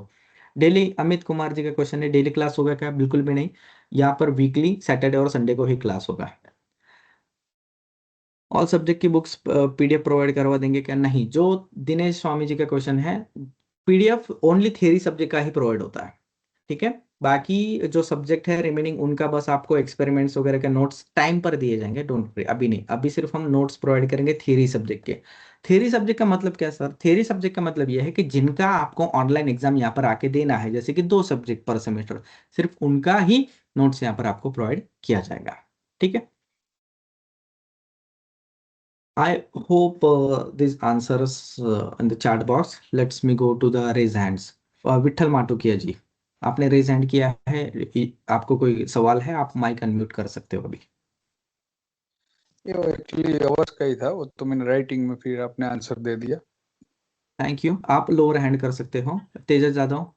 Speaker 1: डेली, अमित कुमार जी का क्वेश्चन है डेली क्लास होगा क्या? बिल्कुल भी नहीं, यहाँ पर वीकली सैटरडे और संडे को ही क्लास होगा। ऑल सब्जेक्ट की बुक्स पीडीएफ प्रोवाइड करवा देंगे क्या? नहीं, जो दिनेश स्वामी जी का क्वेश्चन है, पीडीएफ ओनली थियरी सब्जेक्ट का ही प्रोवाइड होता है, ठीक है? बाकी जो सब्जेक्ट है रिमेनिंग, उनका बस आपको एक्सपेरिमेंट्स वगैरह के नोट्स टाइम पर दिए जाएंगे, डोंट वरी। अभी नहीं, अभी सिर्फ हम नोट्स प्रोवाइड करेंगे थियरी सब्जेक्ट के। थियरी सब्जेक्ट का मतलब क्या सर? थियरी सब्जेक्ट का मतलब यह है कि जिनका आपको ऑनलाइन एग्जाम यहाँ पर आके देना है, जैसे कि 2 सब्जेक्ट पर सेमेस्टर, सिर्फ उनका ही नोट्स यहाँ पर आपको प्रोवाइड किया जाएगा, ठीक है? I hope this answers in the chat box. Let's me go to the raise hands. Vitthal माटुकिया जी, आपने रेज हैंड किया है, आपको कोई सवाल है? आप माइक अनम्यूट कर सकते हो अभी।
Speaker 7: ये एक्चुअली आवाज का ही था, वो तो मैंने राइटिंग में फिर आपने आंसर दे दिया।
Speaker 1: Thank you. आप लोअर हैंड कर सकते हो। Tejas Jadhav.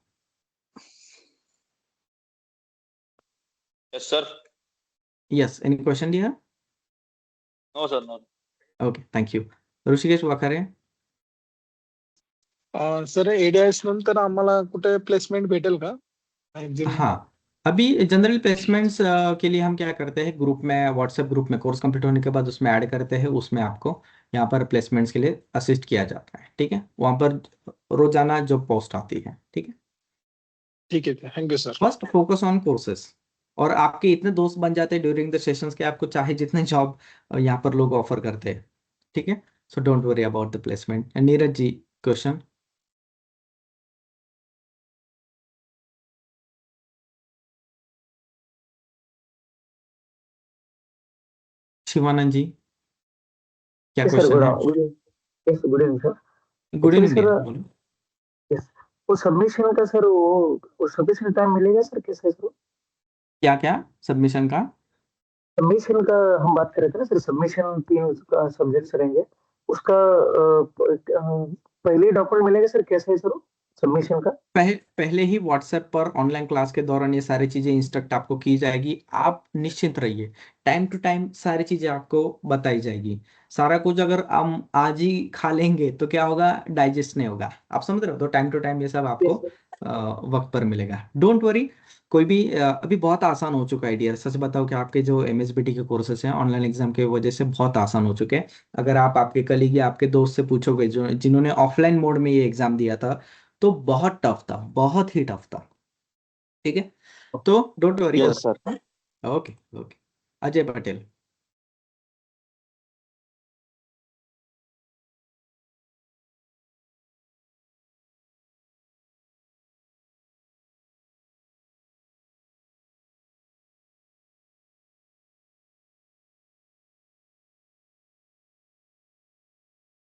Speaker 5: Yes, sir.
Speaker 1: Yes, any question dear?
Speaker 5: No, sir, no.
Speaker 1: Okay, thank you. Rishikesh Wakhare.
Speaker 8: Sir ADS नंतर आम्हाला कुठे प्लेसमेंट भेटेल का?
Speaker 1: हां, अभी जनरल प्लेसमेंट्स के लिए हम क्या करते हैं, ग्रुप में, व्हाट्सएप ग्रुप में कोर्स कंप्लीट होने के बाद उसमें ऐड करते हैं, उसमें आपको यहाँ पर प्लेसमेंट्स के लिए असिस्ट किया जाता है। ठीक है, वहाँ पर रोजाना जॉब पोस्ट आती है। ठीक है,
Speaker 4: ठीक है, thank you sir.
Speaker 1: First focus on courses, और आपके इतने दोस्त बन जाते हैं ड्यूरिंग द सेशंस के आपको चाहे जितने जॉब यहाँ पर लोग ऑफर करते हैं। ठीक है, so don't worry about the placement. Neeraj ji, question. Shivanand ji, क्या
Speaker 6: Yes, sir.
Speaker 1: क्वेश्चन है?
Speaker 6: Good evening. Yes, good evening, sir.
Speaker 1: Good
Speaker 6: Actually,
Speaker 1: evening
Speaker 6: sir,
Speaker 1: dear, बोलो।
Speaker 6: yes. वो सबमिशन का सर, वो सबमिशन टाइम मिलेगा सर, कैसे है सर?
Speaker 1: क्या क्या सबमिशन का?
Speaker 6: सबमिशन का हम बात कर रहे थे ना सर, सबमिशन 3 का सब्जेक्ट्स रहेंगे, उसका पहले डॉक्यूमेंट मिलेगा सर, कैसे है सर सबमिशन का?
Speaker 1: पहले ही व्हाट्सएप पर ऑनलाइन क्लास के दौरान ये सारी चीजें इंस्ट्रक्ट आपको की जाएगी। आप निश्चिंत रहिए, टाइम टू टाइम सारी चीजें आपको बताई जाएगी। सारा कुछ अगर हम आज ही खा लेंगे तो क्या होगा, डाइजेस्ट नहीं होगा। आप समझ रहे हो? तो टाइम टू टाइम ये सब आपको
Speaker 6: Yes, sir.
Speaker 1: वक्त पर मिलेगा। डोंट वरी, कोई भी अभी बहुत आसान हो चुका है डियर। सच बताओ कि आपके जो एमएसबीटी के कोर्सेज हैं ऑनलाइन एग्जाम की वजह से बहुत आसान हो चुके हैं। अगर आप आपके कलीग या आपके दोस्त से पूछोगे जो जिन्होंने ऑफलाइन मोड में ये एग्जाम दिया था, तो बहुत टफ था, बहुत ही टफ था। ठीक है, तो don't worry.
Speaker 5: Yes, sir.
Speaker 1: Okay okay, Ajay Patel.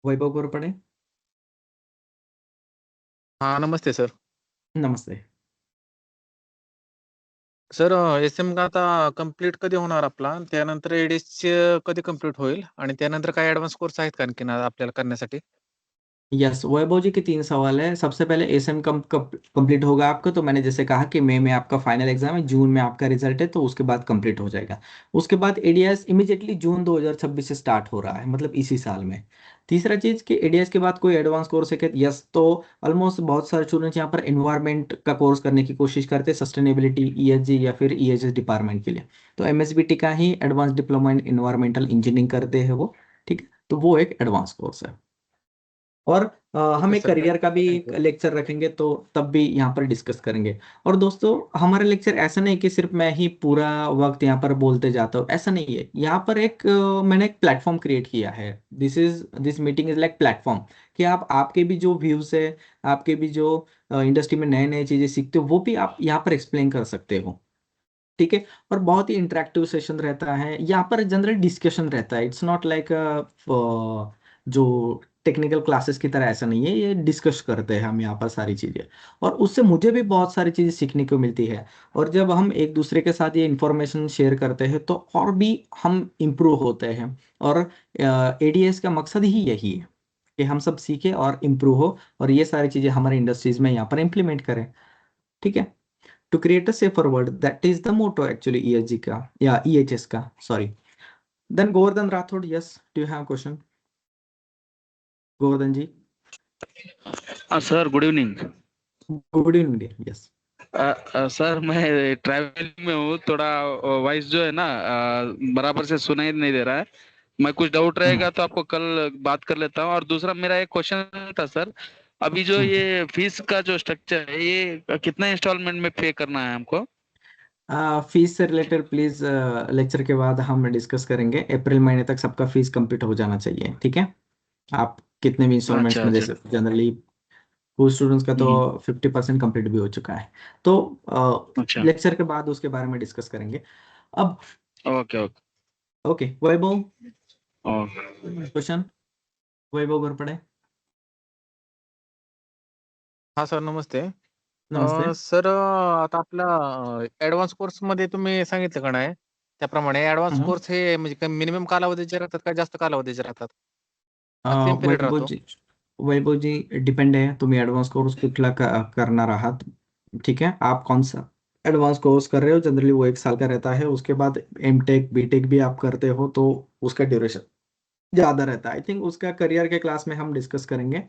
Speaker 1: Vaibhav Gorpade.
Speaker 8: हाँ नमस्ते सर.
Speaker 1: नमस्ते।
Speaker 8: सर एस एम का आता कम्प्लीट कधी होणार आपला, त्यानंतर एडीएस कधी कम्प्लीट होईल आणि त्यानंतर काय ऍडव्हान्स कोर्स आहेत का आणखीन आपल्याला करण्यासाठी?
Speaker 1: यस, वैभव जी के 3 सवाल है। सबसे पहले एसएम कंप्लीट होगा आपका, तो मैंने जैसे कहा कि मई में आपका फाइनल एग्जाम है, जून में आपका रिजल्ट है, तो उसके बाद कंप्लीट हो जाएगा। उसके बाद एडीएस इमीडिएटली जून 2026 से स्टार्ट हो रहा है, मतलब इसी साल में। तीसरा चीज कि एडीएस के बाद कोई एडवांस कोर्स है कि यस, तो ऑलमोस्ट बहुत सारे स्टूडेंट्स यहाँ पर एनवायरमेंट का कोर्स करने की कोशिश करते हैं, सस्टेनेबिलिटी, ईएसजी या फिर ईएचएस डिपार्टमेंट के लिए। तो एमएसबीटी का ही advance diploma in environmental engineering करते हैं वो। ठीक है, तो वो एक एडवांस कोर्स है। और हम
Speaker 8: ओके
Speaker 1: एक
Speaker 8: सर,
Speaker 1: करियर का भी
Speaker 8: थैंक यू.
Speaker 1: लेक्चर रखेंगे, तो तब भी यहाँ पर डिस्कस करेंगे। और दोस्तों, हमारा लेक्चर ऐसा नहीं कि सिर्फ मैं ही पूरा वक्त यहाँ पर बोलते जाता हूँ, ऐसा नहीं है। यहाँ पर मैंने एक प्लेटफॉर्म क्रिएट किया है। This meeting is like platform, कि आप आपके भी जो व्यूज है, आपके भी जो इंडस्ट्री में नए नए चीजें सीखते हो, वो भी आप यहाँ पर एक्सप्लेन कर सकते हो। ठीक है, और बहुत ही इंटरेक्टिव सेशन रहता है यहाँ पर, जनरल डिस्कशन रहता है। इट्स नॉट लाइक जो टेक्निकल क्लासेस की तरह, ऐसा नहीं है। ये डिस्कस करते हैं हम यहाँ पर सारी चीज़ें, और उससे मुझे भी बहुत सारी चीज़ें सीखने को मिलती है। और जब हम एक दूसरे के साथ ये इंफॉर्मेशन शेयर करते हैं, तो और भी हम इम्प्रूव होते हैं। और एडीएस का मकसद ही यही है कि हम सब सीखें और इम्प्रूव हो, और ये सारी चीज़ें हमारे इंडस्ट्रीज में यहाँ पर इम्प्लीमेंट करें। ठीक है, to create a safer world, that is the motto actually ESG का या EHS का, sorry. Then Govardhan Rathod, yes, do you have a question? Govardhan ji,
Speaker 5: Sir, good evening.
Speaker 1: good evening dear, yes.
Speaker 5: Sir मैं ट्रैवलिंग में हूँ, थोड़ा वॉइस जो है ना बराबर से सुनाई नहीं दे रहा है। मैं कुछ डाउट रहेगा तो आपको कल बात कर लेता हूँ। और दूसरा मेरा एक क्वेश्चन था सर, अभी जो ये फीस का जो स्ट्रक्चर है, ये कितना इंस्टॉलमेंट में पे करना है हमको?
Speaker 1: फीस से रिलेटेड प्लीज लेक्चर के बाद हम डिस्कस करेंगे। अप्रैल महीने तक सबका फीस कंप्लीट हो जाना चाहिए। ठीक है, आप कितने भी इंस्टॉलमेंट्स
Speaker 5: अच्छा
Speaker 1: में दे
Speaker 5: अच्छा।
Speaker 1: सकते, जनरली कुछ स्टूडेंट्स का तो
Speaker 5: हम्म,
Speaker 1: 50% कंप्लीट भी हो चुका है। तो
Speaker 5: अच्छा,
Speaker 1: लेक्चर के बाद उसके बारे में डिस्कस करेंगे। अब
Speaker 5: ओके ओके
Speaker 1: ओके, वैभव
Speaker 5: ओके।
Speaker 1: क्वेश्चन, वैभव घोरपड़े।
Speaker 8: हा सर नमस्ते.
Speaker 1: नमस्ते।
Speaker 8: सर आता आपला ऍडव्हान्स कोर्स मध्ये तुम्ही सांगितलं का नाही, त्याप्रमाणे ऍडव्हान्स
Speaker 1: हम्म।
Speaker 8: कोर्स हे म्हणजे मिनिमम कालावधीचे राहतात का जास्त कालावधीचे राहतात? का सेम पिरियड राहतो?
Speaker 1: वैभव जी, डिपेंड आहे तुम्ही ऍडव्हान्स कोर्स कुठला करणार आहात। ठीक है, आप कौन सा एडवांस कोर्स कर रहे हो, जनरली वो 1 साल का रहता है। उसके बाद एमटेक बीटेक भी आप करते हो, तो उसका ड्यूरेशन ज़्यादा रहता है। आई थिंक उसका करियर के क्लास में हम डिस्कस करेंगे।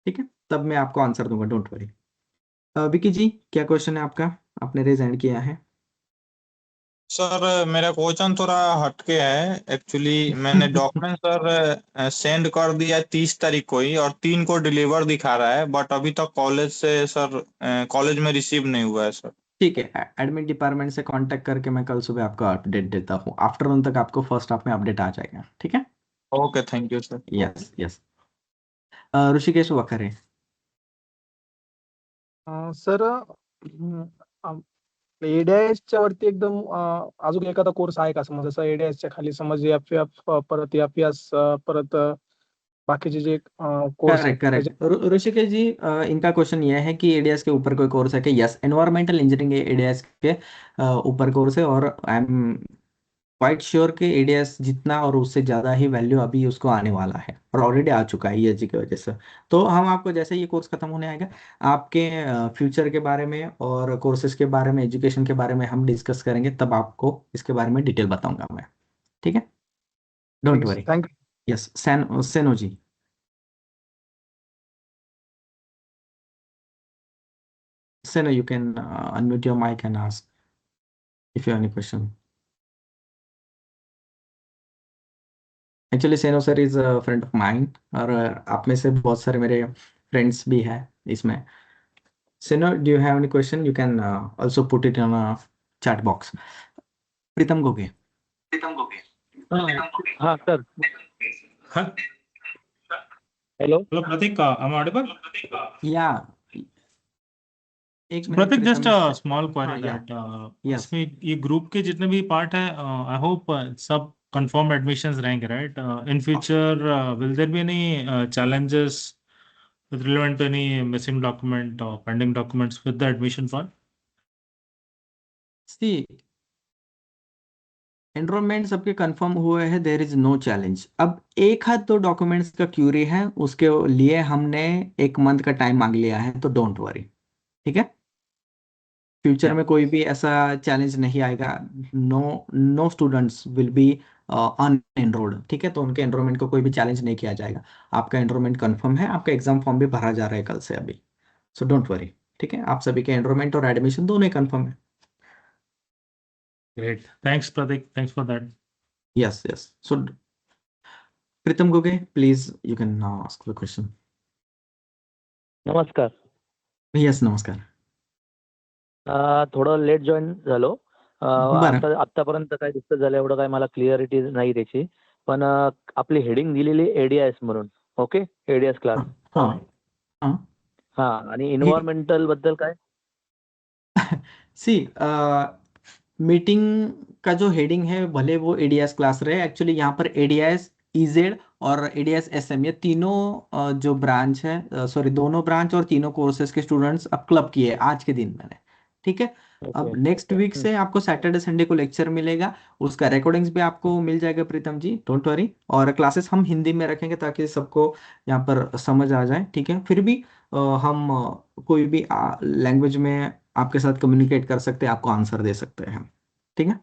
Speaker 1: ठीक है, तब मैं आपको आंसर दूंगा, डोंट वरी। विकी जी, क्या क्वेश्चन है आपका? आपने रेज हैंड किया है।
Speaker 9: सर मेरा क्वेश्चन थोड़ा हटके है एक्चुअली। मैंने डॉक्यूमेंट सर सेंड कर दिया 30 तारीख को ही, और 3 को डिलीवर दिखा रहा है, बट अभी तक कॉलेज से सर कॉलेज में रिसीव नहीं हुआ है सर।
Speaker 1: ठीक है, एडमिन डिपार्टमेंट से कांटेक्ट करके मैं कल सुबह आपको अपडेट देता हूँ। आफ्टरनून तक आपको फर्स्ट हाफ में अपडेट आ जाएगा, ठीक है?
Speaker 9: Okay, thank you sir.
Speaker 1: Yes yes. Rishikesh Wakhare.
Speaker 4: Sir एडीआयएसच्या वरती एकदम अजून एखादा कोर्स आहे का? समज जसं एडीआयएसच्या खाली समज एफएफ परत एफएस परत बाकीचे जे कोर्स आहेत
Speaker 1: करेक्ट करेक्ट ऋषिकेश जी, इनका क्वेश्चन ये है कि एडीएस के ऊपर कोई कोर्स है कि? यस, एनवायरमेंटल इंजीनियरिंग एडीएस के ऊपर कोर्स है, और आई एम क्वाइट श्योर कि एडीएस जितना और उससे ज़्यादा ही वैल्यू अभी उसको आने वाला है, और ऑलरेडी आ चुका है ईएसजी की वजह से। तो हम आपको जैसे ये कोर्स खत्म होने आएगा, आपके फ्यूचर के बारे में और कोर्सेज के बारे में, एजुकेशन के बारे में हम डिस्कस करेंगे, तब आपको इसके बारे में डिटेल बताऊंगा मैं, ठीक है? Don't worry.
Speaker 4: Thank you.
Speaker 1: Yes, Seno ji. Seno, you can unmute your mic and ask if you have any question. Actually, Seno sir is a friend of mine, और आप में से बहुत सारे मेरे फ्रेंड्स भी हैं इसमें। Seno, do you have any question? You can also put it in a chat box. प्रीतम गोगे।
Speaker 10: हाँ सर।
Speaker 11: हाँ
Speaker 10: hello
Speaker 11: hello Prateek, am I audible?
Speaker 1: या एक minute
Speaker 11: Prateek, just
Speaker 1: Pritam.
Speaker 11: Small
Speaker 1: हाँ,
Speaker 11: क्वेरी
Speaker 1: या
Speaker 11: दैट
Speaker 1: यस।
Speaker 11: इसमें ये ग्रुप के जितने भी पार्ट है, आई होप सब कंफर्म एडमिशंस रहेंगे, right? In future will there be any challenges with relevant to any missing document or pending documents with the admission fund?
Speaker 1: See, enrolment सबके कंफर्म हुए हैं, देर इज नो चैलेंज। अब एक हाथ तो डॉक्यूमेंट्स का क्यूरी है, उसके लिए हमने 1 मंथ का टाइम मांग लिया है, तो डोंट वरी, ठीक है? फ्यूचर में कोई भी ऐसा चैलेंज नहीं आएगा। No, no students will be unenrolled, ठीक है? तो उनके एनरोलमेंट को कोई भी चैलेंज नहीं किया जाएगा। आपका एनरोलमेंट कंफर्म है, आपका एग्जाम फॉर्म भी भरा जा रहा है कल से अभी, सो डोंट वरी, ठीक है? आप सभी के एनरोलमेंट और एडमिशन दोनों ही कंफर्म है।
Speaker 11: Great. Thanks, Pratik. Thanks for that.
Speaker 1: Yes yes. So Pritam गोगे, please you can now ask the question.
Speaker 10: नमस्कार.
Speaker 1: यस, नमस्कार।
Speaker 10: थोडं लेट जॉईन झालो.
Speaker 1: बरं
Speaker 10: आतापर्यंत काय डिस्कस झालं एवढं काय मला क्लिअरिटी नाही त्याची. पण आपली हेडिंग दिलेली एडीआयएस म्हणून. Okay, ADS class.
Speaker 1: हां हां
Speaker 10: हा, आणि इन्व्हायरमेंटल बद्दल काय?
Speaker 1: सी, मीटिंग का जो हेडिंग है भले वो एडीएस क्लास रहे, एक्चुअली यहाँ पर एडीएस ईजेड और एडीएस एसएम, ये तीनों जो ब्रांच है, सॉरी दोनों ब्रांच और तीनों कोर्सेज के स्टूडेंट्स अब क्लब किए आज के दिन मैंने, ठीक है? अब नेक्स्ट वीक से आपको सैटरडे संडे को लेक्चर मिलेगा, उसका रिकॉर्डिंग्स भी आपको मिल जाएगा प्रीतम जी, डोंट वरी। और क्लासेस हम हिंदी में रखेंगे ताकि सबको यहाँ पर समझ आ जाए, ठीक है? फिर भी हम कोई भी लैंग्वेज में आपके साथ कम्युनिकेट कर सकते हैं, आपको आंसर दे सकते हैं, ठीक है?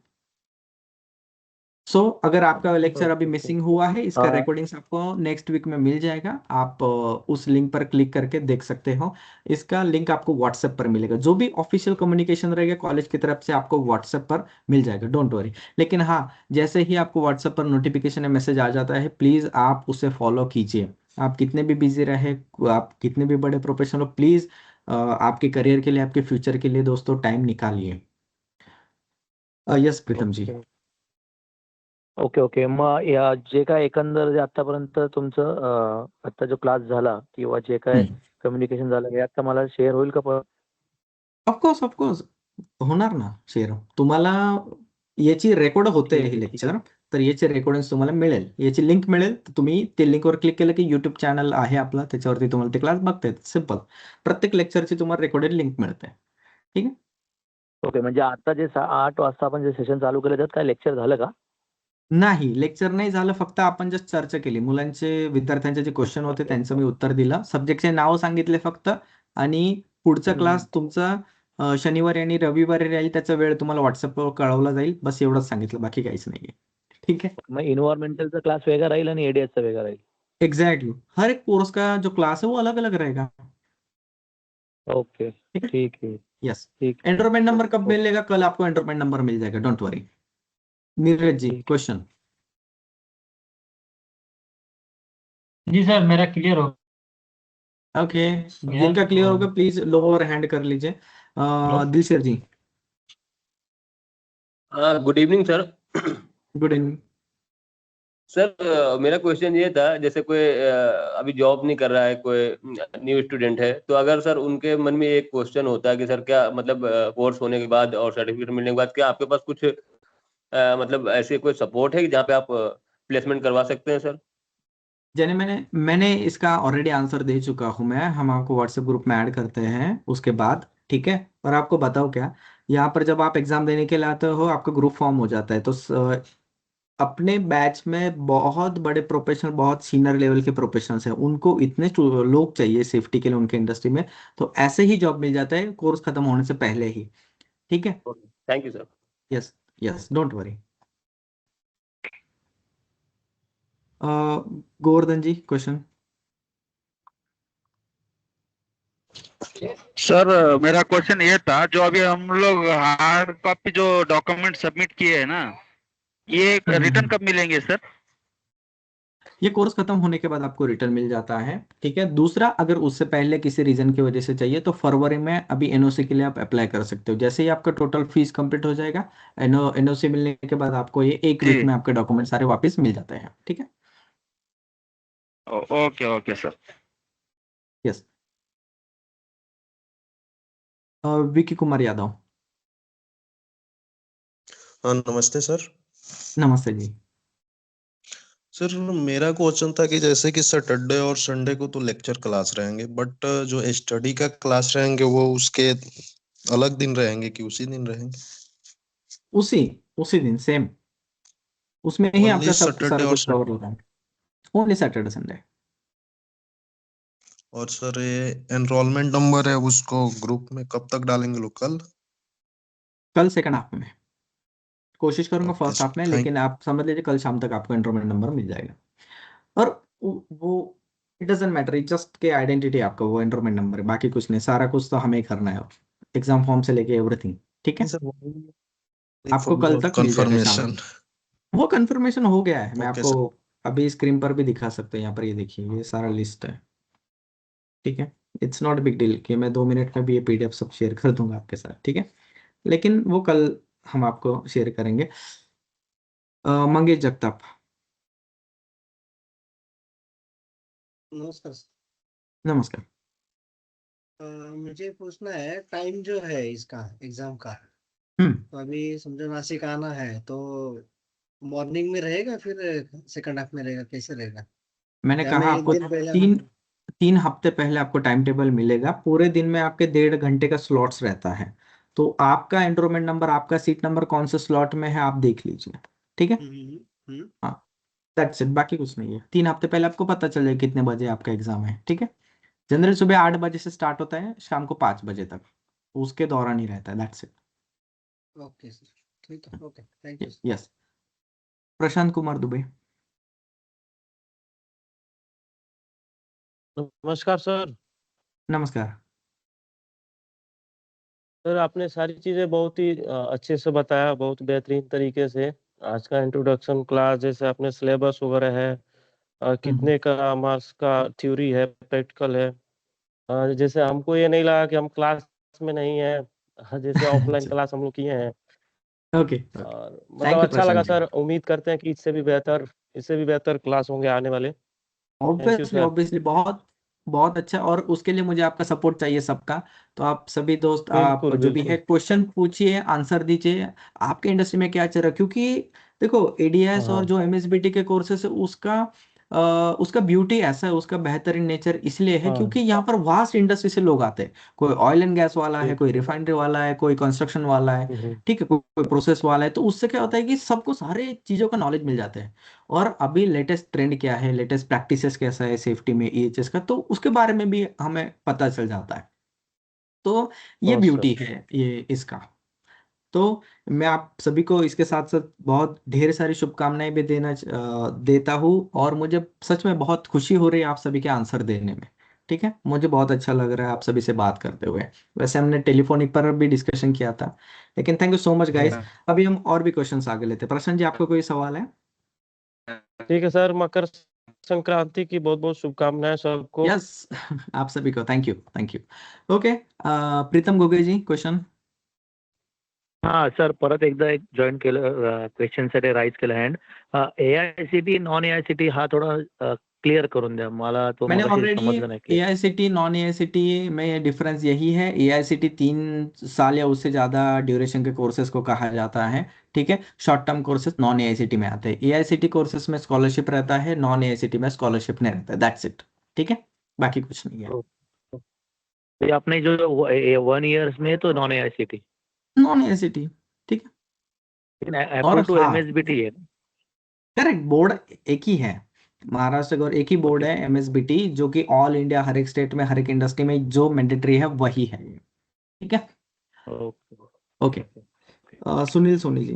Speaker 1: सो अगर आपका लेक्चर अभी मिसिंग हुआ है, इसका रिकॉर्डिंग्स आपको नेक्स्ट वीक में मिल जाएगा। आप उस लिंक पर क्लिक करके देख सकते हो। इसका लिंक आपको व्हाट्सएप पर मिलेगा, जो भी ऑफिशियल कम्युनिकेशन रहेगा कॉलेज की तरफ से आपको व्हाट्सएप पर मिल जाएगा, डोंट वरी। लेकिन हाँ, जैसे ही आपको व्हाट्सएप पर नोटिफिकेशन या मैसेज आ जाता है, प्लीज़ आप उसे फॉलो कीजिए। आप कितने भी बिजी रहे, आप कितने भी बड़े प्रोफेशनल हो, प्लीज़ आपके करियर के लिए, आपके फ्यूचर के लिए दोस्तों टाइम निकालिए। Yes Pritam ji.
Speaker 10: Okay okay. मग या जे काय एकंदर जे आतापर्यंत तुमचं आता जो क्लास झाला किंवा जे काय कम्युनिकेशन झालं हे आता मला शेअर होईल का परत?
Speaker 1: ऑफकोर्स ऑफकोर्स होणार ना शेअर. तुम्हाला याची रेकॉर्ड होते हे लेक्चर, तर याचे रेकॉर्डिंग तुम्हाला मिळेल, याची लिंक मिळेल. तर तुम्ही ते लिंकवर क्लिक केलं की युट्यूब चॅनल आहे आपला, त्याच्यावरती तुम्हाला ते क्लास बघता येतात. सिम्पल. प्रत्येक लेक्चरची तुम्हाला रेकॉर्डेड लिंक मिळते, ठीक आहे?
Speaker 10: ओके. म्हणजे आता जे 8 वाजता आपण जे सेशन चालू केलं त्यात काय लेक्चर झालं का?
Speaker 1: नाही, लेक्चर नाही झालं, फक्त आपण जस्ट चर्चा केली. मुलांचे, विद्यार्थ्यांचे जे क्वेश्चन होते त्यांचं मी उत्तर दिलं, सब्जेक्टचे नाव सांगितले फक्त, आणि पुढचा क्लास तुमचा शनिवारी आणि रविवारी राहील, त्याचा वेळ तुम्हाला व्हॉट्सअपवर कळवला जाईल. बस एवढंच सांगितलं, बाकी काहीच नाहीये, ठीक है?
Speaker 10: मग इन्व्हायरमेंटलचा क्लास वेगळा राहील आणि एडीएसचा वेगळा राहील.
Speaker 1: एग्जैक्टली, हर एक कोर्स का जो क्लास है वो अलग अलग रहेगा.
Speaker 10: ओके,
Speaker 1: ठीक है,
Speaker 10: ठीक है,
Speaker 1: यस।
Speaker 10: ठीक
Speaker 1: एनरोलमेंट नंबर कब
Speaker 10: ओके,
Speaker 1: मिलेगा? कल आपको एनरोलमेंट नंबर मिल जाएगा, डोंट वरी। नीरज जी,
Speaker 10: ठीक
Speaker 1: क्वेश्चन।
Speaker 12: जी सर, मेरा क्लियर हो
Speaker 1: ओके,
Speaker 12: गया।
Speaker 1: जिनका क्लियर
Speaker 12: और
Speaker 1: होगा प्लीज लोअर हैंड कर लीजिए।
Speaker 12: हेलो
Speaker 1: दिलशर जी,
Speaker 13: हाँ, good evening sir.
Speaker 1: Good evening.
Speaker 13: Sir मेरा क्वेश्चन ये था, जैसे कोई अभी जॉब नहीं कर रहा है, कोई न्यू स्टूडेंट है, तो अगर सर उनके मन में एक क्वेश्चन होता है कि सर क्या मतलब कोर्स होने के बाद और सर्टिफिकेट मिलने के बाद क्या आपके पास कुछ मतलब ऐसे कोई सपोर्ट है कि जहाँ पे आप प्लेसमेंट करवा सकते हैं सर?
Speaker 1: जैसे मैंने इसका ऑलरेडी आंसर दे चुका हूँ मैं, हम आपको व्हाट्सएप ग्रुप में ऐड करते हैं उसके बाद, ठीक है। और आपको बताओ क्या, यहाँ पर जब आप एग्जाम देने के लिए आते हो आपका ग्रुप फॉर्म हो जाता है, तो अपने बैच में बहुत बड़े प्रोफेशनल, बहुत सीनियर लेवल के प्रोफेशनल्स हैं, उनको इतने लोग चाहिए सेफ्टी के लिए उनके इंडस्ट्री में, तो ऐसे ही जॉब मिल जाता है कोर्स खत्म होने से पहले ही, ठीक है।
Speaker 13: Thank you sir.
Speaker 1: Yes, yes, don't worry. Govardhan ji, question.
Speaker 5: Sir मेरा क्वेश्चन ये था, जो अभी हम लोग हार्ड कॉपी जो डॉक्यूमेंट सबमिट किए हैं ना, ये रिटर्न कब मिलेंगे सर?
Speaker 1: ये कोर्स खत्म होने के बाद आपको रिटर्न मिल जाता है, ठीक है। दूसरा, अगर उससे पहले किसी रीजन की वजह से चाहिए तो फरवरी में अभी एनओसी के लिए आप अप्लाई कर सकते हो। जैसे ही आपका टोटल फीस कंप्लीट हो जाएगा, एनओसी मिलने के बाद आपको ये एक वीक
Speaker 5: जी,
Speaker 1: में आपके डॉक्यूमेंट सारे वापस मिल जाते हैं, ठीक है।
Speaker 5: Okay okay sir.
Speaker 1: Yes. Vicky Kumar Yadav.
Speaker 14: हाँ, नमस्ते सर।
Speaker 1: नमस्ते जी।
Speaker 14: सर मेरा क्वेश्चन था कि जैसे कि सैटरडे और संडे को तो लेक्चर क्लास रहेंगे, बट जो स्टडी का क्लास रहेंगे वो उसके अलग दिन रहेंगे कि उसी दिन रहेंगे?
Speaker 1: उसी उसी दिन सेम, उसमें ही
Speaker 14: ओनली
Speaker 1: आपका सब
Speaker 14: सैटरडे
Speaker 1: सारा
Speaker 14: और
Speaker 1: कुछ कवर होगा। Only Saturday Sunday.
Speaker 14: और सर ये एनरोलमेंट नंबर है उसको ग्रुप में कब तक डालेंगे लोग? कल?
Speaker 1: कल सेकंड हाफ में, कोशिश करूंगा
Speaker 14: ओके
Speaker 1: फर्स्ट
Speaker 14: सर,
Speaker 1: हाफ में,
Speaker 14: थैंक।
Speaker 1: लेकिन आप समझ लीजिए कल शाम तक आपको एनरोलमेंट नंबर मिल जाएगा। और वो इट डजेंट मैटर, जस्ट के आइडेंटिटी आपका वो एनरोलमेंट नंबर है, बाकी कुछ नहीं, सारा कुछ तो हमें ही करना है, एग्जाम फॉर्म से लेके एवरीथिंग, ठीक है।
Speaker 14: नहीं सर,
Speaker 1: आपको कल तक मिल जाएगा शाम
Speaker 14: कंफर्मेशन।
Speaker 1: तक। वो कंफर्मेशन हो गया है, मैं
Speaker 14: ओके
Speaker 1: आपको
Speaker 14: सर।
Speaker 1: अभी स्क्रीन पर भी दिखा सकते हैं, यहाँ पर ये देखिए, ये सारा लिस्ट है, ठीक है। इट्स नॉट बिग डील कि मैं 2 मिनट में भी ये पीडीएफ सब शेयर कर दूंगा आपके साथ, ठीक है। लेकिन वो कल हम आपको शेयर करेंगे। मंगेश जगताप।
Speaker 15: नमस्कार सर।
Speaker 1: नमस्कार।
Speaker 15: मुझे पूछना है, टाइम जो है इसका एग्जाम का,
Speaker 1: हम्म
Speaker 15: तो अभी समझो नासिक आना है तो मॉर्निंग में रहेगा, फिर सेकंड हाफ में रहेगा, कैसे रहेगा?
Speaker 1: मैंने
Speaker 15: या
Speaker 1: कहा
Speaker 15: मैं एक
Speaker 1: आपको
Speaker 15: दिन पहले आना
Speaker 1: तीन
Speaker 15: पड़ेगा?
Speaker 1: 3 हफ्ते पहले आपको टाइम टेबल मिलेगा, पूरे दिन में आपके 1.5 घंटे का स्लॉट्स रहता है, तो आपका एनरोलमेंट नंबर, आपका सीट नंबर कौन से स्लॉट में है आप देख लीजिए, ठीक है।
Speaker 15: हम्म।
Speaker 1: हाँ, दैट्स इट, बाकी कुछ नहीं है। 3 हफ्ते पहले आपको पता चल जाए कितने बजे आपका एग्जाम है, ठीक है। जनरल सुबह 8 बजे से स्टार्ट होता है, शाम को 5 बजे तक, उसके दौरान ही रहता है, दैट्स इट।
Speaker 15: ओके सर, ठीक है, okay, thank you sir.
Speaker 1: Yes. Prashant Kumar Dubey.
Speaker 16: नमस्कार सर।
Speaker 1: नमस्कार।
Speaker 16: सर आपने सारी चीजें बहुत ही अच्छे से बताया, बहुत बेहतरीन तरीके से। आज का इंट्रोडक्शन क्लास, जैसे आपने सिलेबस वगैरह है, कितने का मार्क्स का थ्योरी है, प्रैक्टिकल है, जैसे हमको ये नहीं लगा कि हम क्लास में नहीं है, जैसे ऑफलाइन क्लास हम लोग किए हैं,
Speaker 1: ओके,
Speaker 16: और
Speaker 1: थैंक
Speaker 16: मतलब
Speaker 1: यू
Speaker 16: अच्छा लगा
Speaker 1: प्रशांत जी।
Speaker 16: सर। उम्मीद करते हैं कि इससे भी बेहतर क्लास होंगे आने वाले। Thank you
Speaker 1: obviously,
Speaker 16: sir.
Speaker 1: Obviously, बहुत बहुत अच्छा, और उसके लिए मुझे आपका सपोर्ट चाहिए सबका। तो आप सभी दोस्त, आप
Speaker 16: बिल्कुल
Speaker 1: जो भी है
Speaker 16: बिल्कुल।
Speaker 1: क्वेश्चन पूछिए, आंसर दीजिए, आपके इंडस्ट्री में क्या चल रहा है, क्योंकि देखो एडीएस और
Speaker 16: हाँ।
Speaker 1: जो एमएसबीटी के कोर्सेस है उसका ब्यूटी ऐसा है, उसका बेहतरीन नेचर इसलिए है
Speaker 16: हाँ।
Speaker 1: क्योंकि यहाँ पर वास्ट इंडस्ट्री से लोग आते हैं। कोई ऑयल एंड गैस वाला है, कोई
Speaker 16: बिल्कुल।
Speaker 1: रिफाइनरी वाला है, कोई कंस्ट्रक्शन वाला है,
Speaker 16: हम्म।
Speaker 1: ठीक है, कोई प्रोसेस वाला है, तो उससे क्या होता है कि सबको सारे चीजों का नॉलेज मिल जाता है। और अभी लेटेस्ट ट्रेंड क्या है, लेटेस्ट प्रैक्टिसेस कैसा है सेफ्टी में ईएचएस का, तो उसके बारे में भी हमें पता चल जाता है। तो ये
Speaker 16: हाँ सर।
Speaker 1: ब्यूटी है ये इसका। तो मैं आप सभी को इसके साथ साथ बहुत ढेर सारी शुभकामनाएं भी देता हूँ, और मुझे सच में बहुत खुशी हो रही है आप सभी के आंसर देने में, ठीक है, मुझे बहुत अच्छा लग रहा है आप सभी से बात करते हुए। वैसे हमने टेलीफोनिक पर भी डिस्कशन किया था, लेकिन thank you so much guys. अभी हम और भी क्वेश्चंस आगे लेते हैं। प्रशांत जी, आपको कोई सवाल है?
Speaker 16: ठीक है सर, मकर संक्रांति की बहुत बहुत शुभकामनाएं सबको।
Speaker 1: यस आप सभी को thank you, thank you. Okay, Pritam Goge ji, question.
Speaker 10: हा सर, परत एकदा एक जॉईन केलं क्वेश्चनसाठी राईज केलं हँड. AICT नॉन AICT हा थोडा क्लिअर करून द्या मला, तो
Speaker 1: मैंने
Speaker 10: मगाशी
Speaker 1: ऑलरेडी
Speaker 10: समजलं नाही क्लियर.
Speaker 1: AICT नॉन AICT में डिफरेंस यही है। AICT 3 साल या उससे ज़्यादा ड्यूरेशन के कोर्सेज को कहा जाता है, ठीक है। Short term courses non AICT में आते हैं। AICT कोर्सेज में स्कॉलरशिप रहता है, नॉन AICT में स्कॉलरशिप नहीं रहता है। दैट्स इट, ठीक है, बाकी कुछ नहीं है।
Speaker 10: ये अपने जो 1 ईयर्स में तो नॉन AICT,
Speaker 1: नॉन AICT, ठीक है।
Speaker 10: लेकिन
Speaker 1: और
Speaker 10: अप्रूव टू
Speaker 1: हाँ,
Speaker 10: MSBT है.
Speaker 1: करेक्ट, बोर्ड एक ही है महाराष्ट्र का, एक ही बोर्ड है MSBT, जो कि ऑल इंडिया हर एक स्टेट में हर एक इंडस्ट्री में जो मैंडेटरी है वही है, ठीक है। Okay, Sunil Soni ji.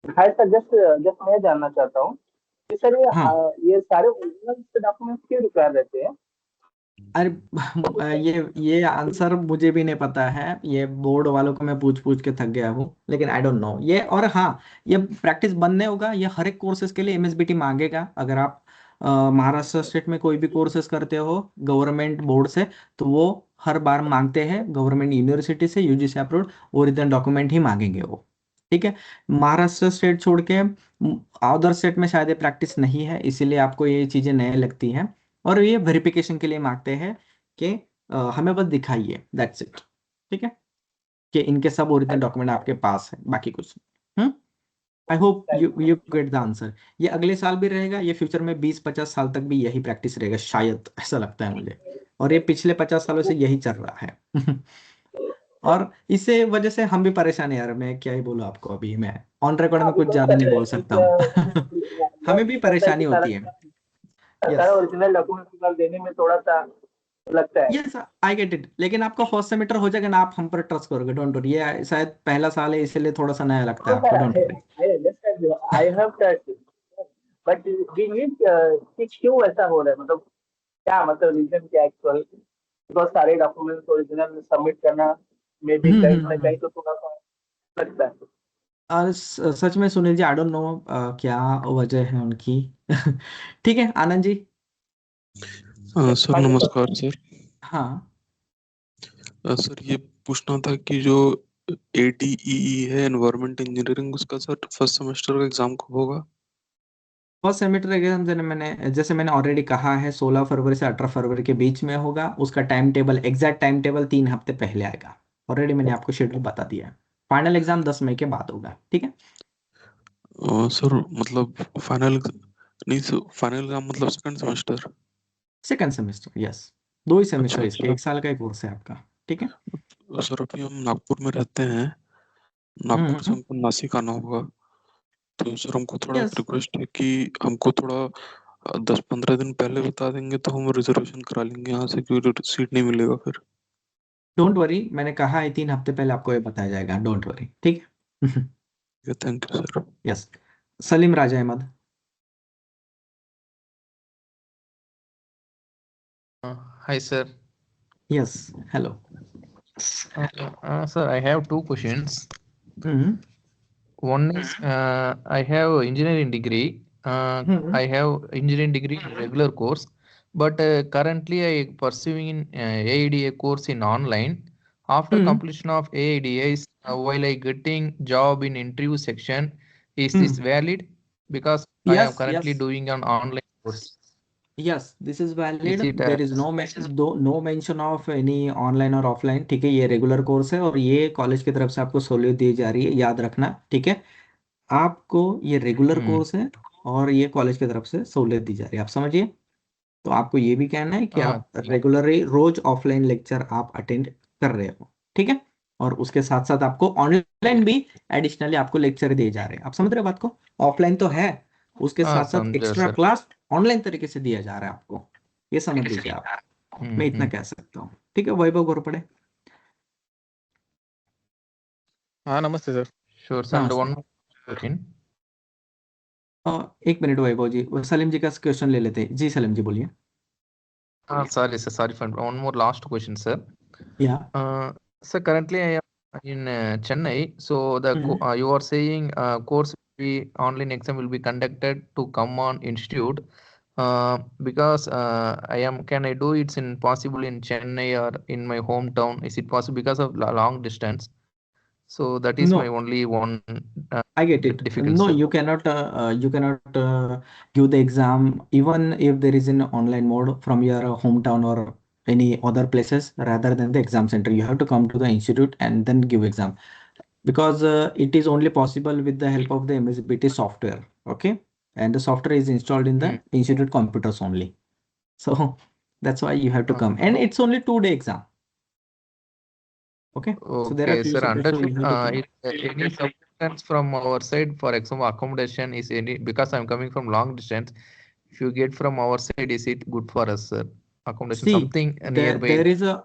Speaker 6: Hi sir, just मैं जानना चाहता हूँ कि सर ये सारे ओरिजिनल डॉक्यूमेंट्स क्यों रिक्वायर रहते हैं?
Speaker 1: अरे ये आंसर मुझे भी नहीं पता है, ये बोर्ड वालों को मैं पूछ पूछ के थक गया हूँ, लेकिन आई डोंट नो ये। और हाँ, ये प्रैक्टिस बंद नहीं होगा, ये हर एक कोर्सेज के लिए MSBT मांगेगा। अगर आप महाराष्ट्र स्टेट में कोई भी कोर्सेज करते हो गवर्नमेंट बोर्ड से, तो वो हर बार मांगते हैं गवर्नमेंट यूनिवर्सिटी से, UGC अप्रूव्ड ओरिजिनल डॉक्यूमेंट ही मांगेंगे वो, ठीक है। महाराष्ट्र स्टेट छोड़ के अदर स्टेट में शायद ये प्रैक्टिस नहीं है, इसीलिए आपको ये चीज़ें नए लगती हैं। और ये वेरिफिकेशन के लिए मांगते हैं कि हमें बस दिखाइए, दैट्स इट, ठीक है, कि इनके सब ओरिजिनल डॉक्यूमेंट आपके पास है, बाकी कुछ नहीं। I hope you get the answer. ये अगले साल भी रहेगा, ये फ्यूचर में 20-50 साल तक भी यही प्रैक्टिस रहेगा शायद, ऐसा लगता है मुझे। और ये पिछले 50 सालों से यही चल रहा है और इसे वजह से हम भी परेशान है यार, मैं क्या ही बोलूँ आपको, अभी मैं ऑन रिकॉर्ड में कुछ ज्यादा नहीं बोल सकता हूँ हमें भी परेशानी होती है।
Speaker 6: सारा ओरिजिनल डॉक्यूमेंट देने में थोड़ा सा लगता है।
Speaker 1: यस, आई गेट इट, लेकिन आपका फर्स्ट सेमेस्टर हो जाएगा ना, आप हम पर ट्रस्ट करोगे, डोंट वरी। ये शायद पहला साल है इसलिए थोड़ा सा नया लगता है आपको, don't worry.
Speaker 6: I understand you. I have trust, but we need कि क्यों ऐसा हो रहा है, मतलब क्या, मतलब रीजन क्या एक्चुअल? बिकॉज सारे डॉक्यूमेंट्स ओरिजिनल सबमिट करना में भी कहीं ना कहीं तो थोड़ा सा लगता है।
Speaker 1: सच में Sunil ji, I don't know क्या वजह है उनकी ठीक है, आनंद जी।
Speaker 17: सर नमस्कार सर।
Speaker 1: हाँ
Speaker 17: सर ये पूछना था कि जो ADEE है एनवायरमेंट इंजीनियरिंग, उसका सर फर्स्ट सेमेस्टर का एग्जाम कब होगा?
Speaker 1: फर्स्ट सेमेस्टर एग्जाम जैसे मैंने ऑलरेडी कहा है, 16 फरवरी से 18 फरवरी के बीच में होगा। उसका time table, exact time table 3 हफ्ते पहले आएगा। ऑलरेडी मैंने आपको शेड्यूल बता दिया है। फाइनल एग्जाम 10 मई के बाद होगा, ठीक है।
Speaker 17: सर मतलब फाइनल नहीं सर, फाइनल एग्जाम मतलब second semester?
Speaker 1: Second semester, yes. 2 ही सेमेस्टर
Speaker 17: अच्छा
Speaker 1: इसके,
Speaker 17: अच्छा
Speaker 1: 1 साल का ही कोर्स है आपका, ठीक है।
Speaker 17: सर अभी हम नागपुर में रहते हैं, नागपुर से हमको नासिक आना होगा, तो सर हमको थोड़ा
Speaker 1: यस,
Speaker 17: रिक्वेस्ट है कि हमको थोड़ा 10-15 दिन पहले बता देंगे तो हम रिजर्वेशन करा लेंगे यहाँ से, क्योंकि सीट नहीं मिलेगा फिर।
Speaker 1: डोंट वरी, मैंने कहा है 3 हफ्ते पहले आपको ये बताया जाएगा, डोंट वरी, ठीक है।
Speaker 17: Thank you sir.
Speaker 1: Yes, Salim Raja Ahmad.
Speaker 18: Hi, sir.
Speaker 1: Yes, hello.
Speaker 18: Sir, I have two questions.
Speaker 1: Mhm.
Speaker 18: One is I have engineering degree. I have engineering degree in regular course, but currently I pursuing AIDA course in online. After completion of AIDA, while I getting job in interview section, is this valid? Because I am
Speaker 1: Yes,
Speaker 18: currently
Speaker 1: yes.
Speaker 18: doing an online course.
Speaker 1: Yes, this is
Speaker 18: Is
Speaker 1: valid.
Speaker 18: it
Speaker 1: There is no mention of any online और ऑफलाइन, ठीक है। ये रेगुलर कोर्स है और ये कॉलेज की तरफ से आपको सहूलियत दी जा रही है, याद रखना, ठीक है। आपको ये रेगुलर कोर्स है और ये कॉलेज की तरफ से सहूलियत दी जा रही है, आप समझिए। तो आपको ये भी कहना है कि आप रेगुलरली रोज ऑफलाइन लेक्चर आप अटेंड कर रहे हो, ठीक है। और उसके साथ साथ आपको ऑनलाइन भी एडिशनली आपको लेक्चर दिए जा रहे हैं, आप समझ रहे हो बात को। ऑफलाइन तो है, उसके साथ साथ
Speaker 18: समझा
Speaker 1: एक्स्ट्रा
Speaker 18: सर।
Speaker 1: क्लास ऑनलाइन तरीके से दिया जा रहा है आपको, ये समझ लीजिए आप। मैं इतना कह सकता हूँ, ठीक है। वैभव घोरपड़े।
Speaker 8: हाँ नमस्ते सर।
Speaker 18: Sure, sir. And
Speaker 1: नमस्ते।
Speaker 18: one more question.
Speaker 1: एक मिनट वैभव जी, सलीम जी का क्वेश्चन ले लेते हैं। जी सलीम जी बोलिए।
Speaker 18: Sorry, sir. Sorry for one more last question, sir.
Speaker 1: Yeah.
Speaker 18: Sir, currently I am in Chennai. So you are saying course will be online exam will be conducted to come on institute. Because can I do it in possible in Chennai or in my hometown? Is it possible because of long distance? So that is my
Speaker 1: No,
Speaker 18: only one
Speaker 1: I get it.
Speaker 18: difficult,
Speaker 1: No,
Speaker 18: sir.
Speaker 1: you cannot give the exam even if there is an online mode from your hometown or any other places rather than the exam center. You have to come to the institute and then give exam because it is only possible with the help of the MSBT software. Okay, and the software is installed in the institute computers only. So that's why you have to come, and it's only 2-day exam. Okay, so there are
Speaker 18: Okay,
Speaker 1: few
Speaker 18: sir.
Speaker 1: subjects, so you
Speaker 18: Understood.
Speaker 1: have to come.
Speaker 18: Any support from our side, for example, accommodation is any because I'm coming from long distance. If you get from our side, is it good for us, sir? Accommodation,
Speaker 1: See,
Speaker 18: something nearby.
Speaker 1: there is a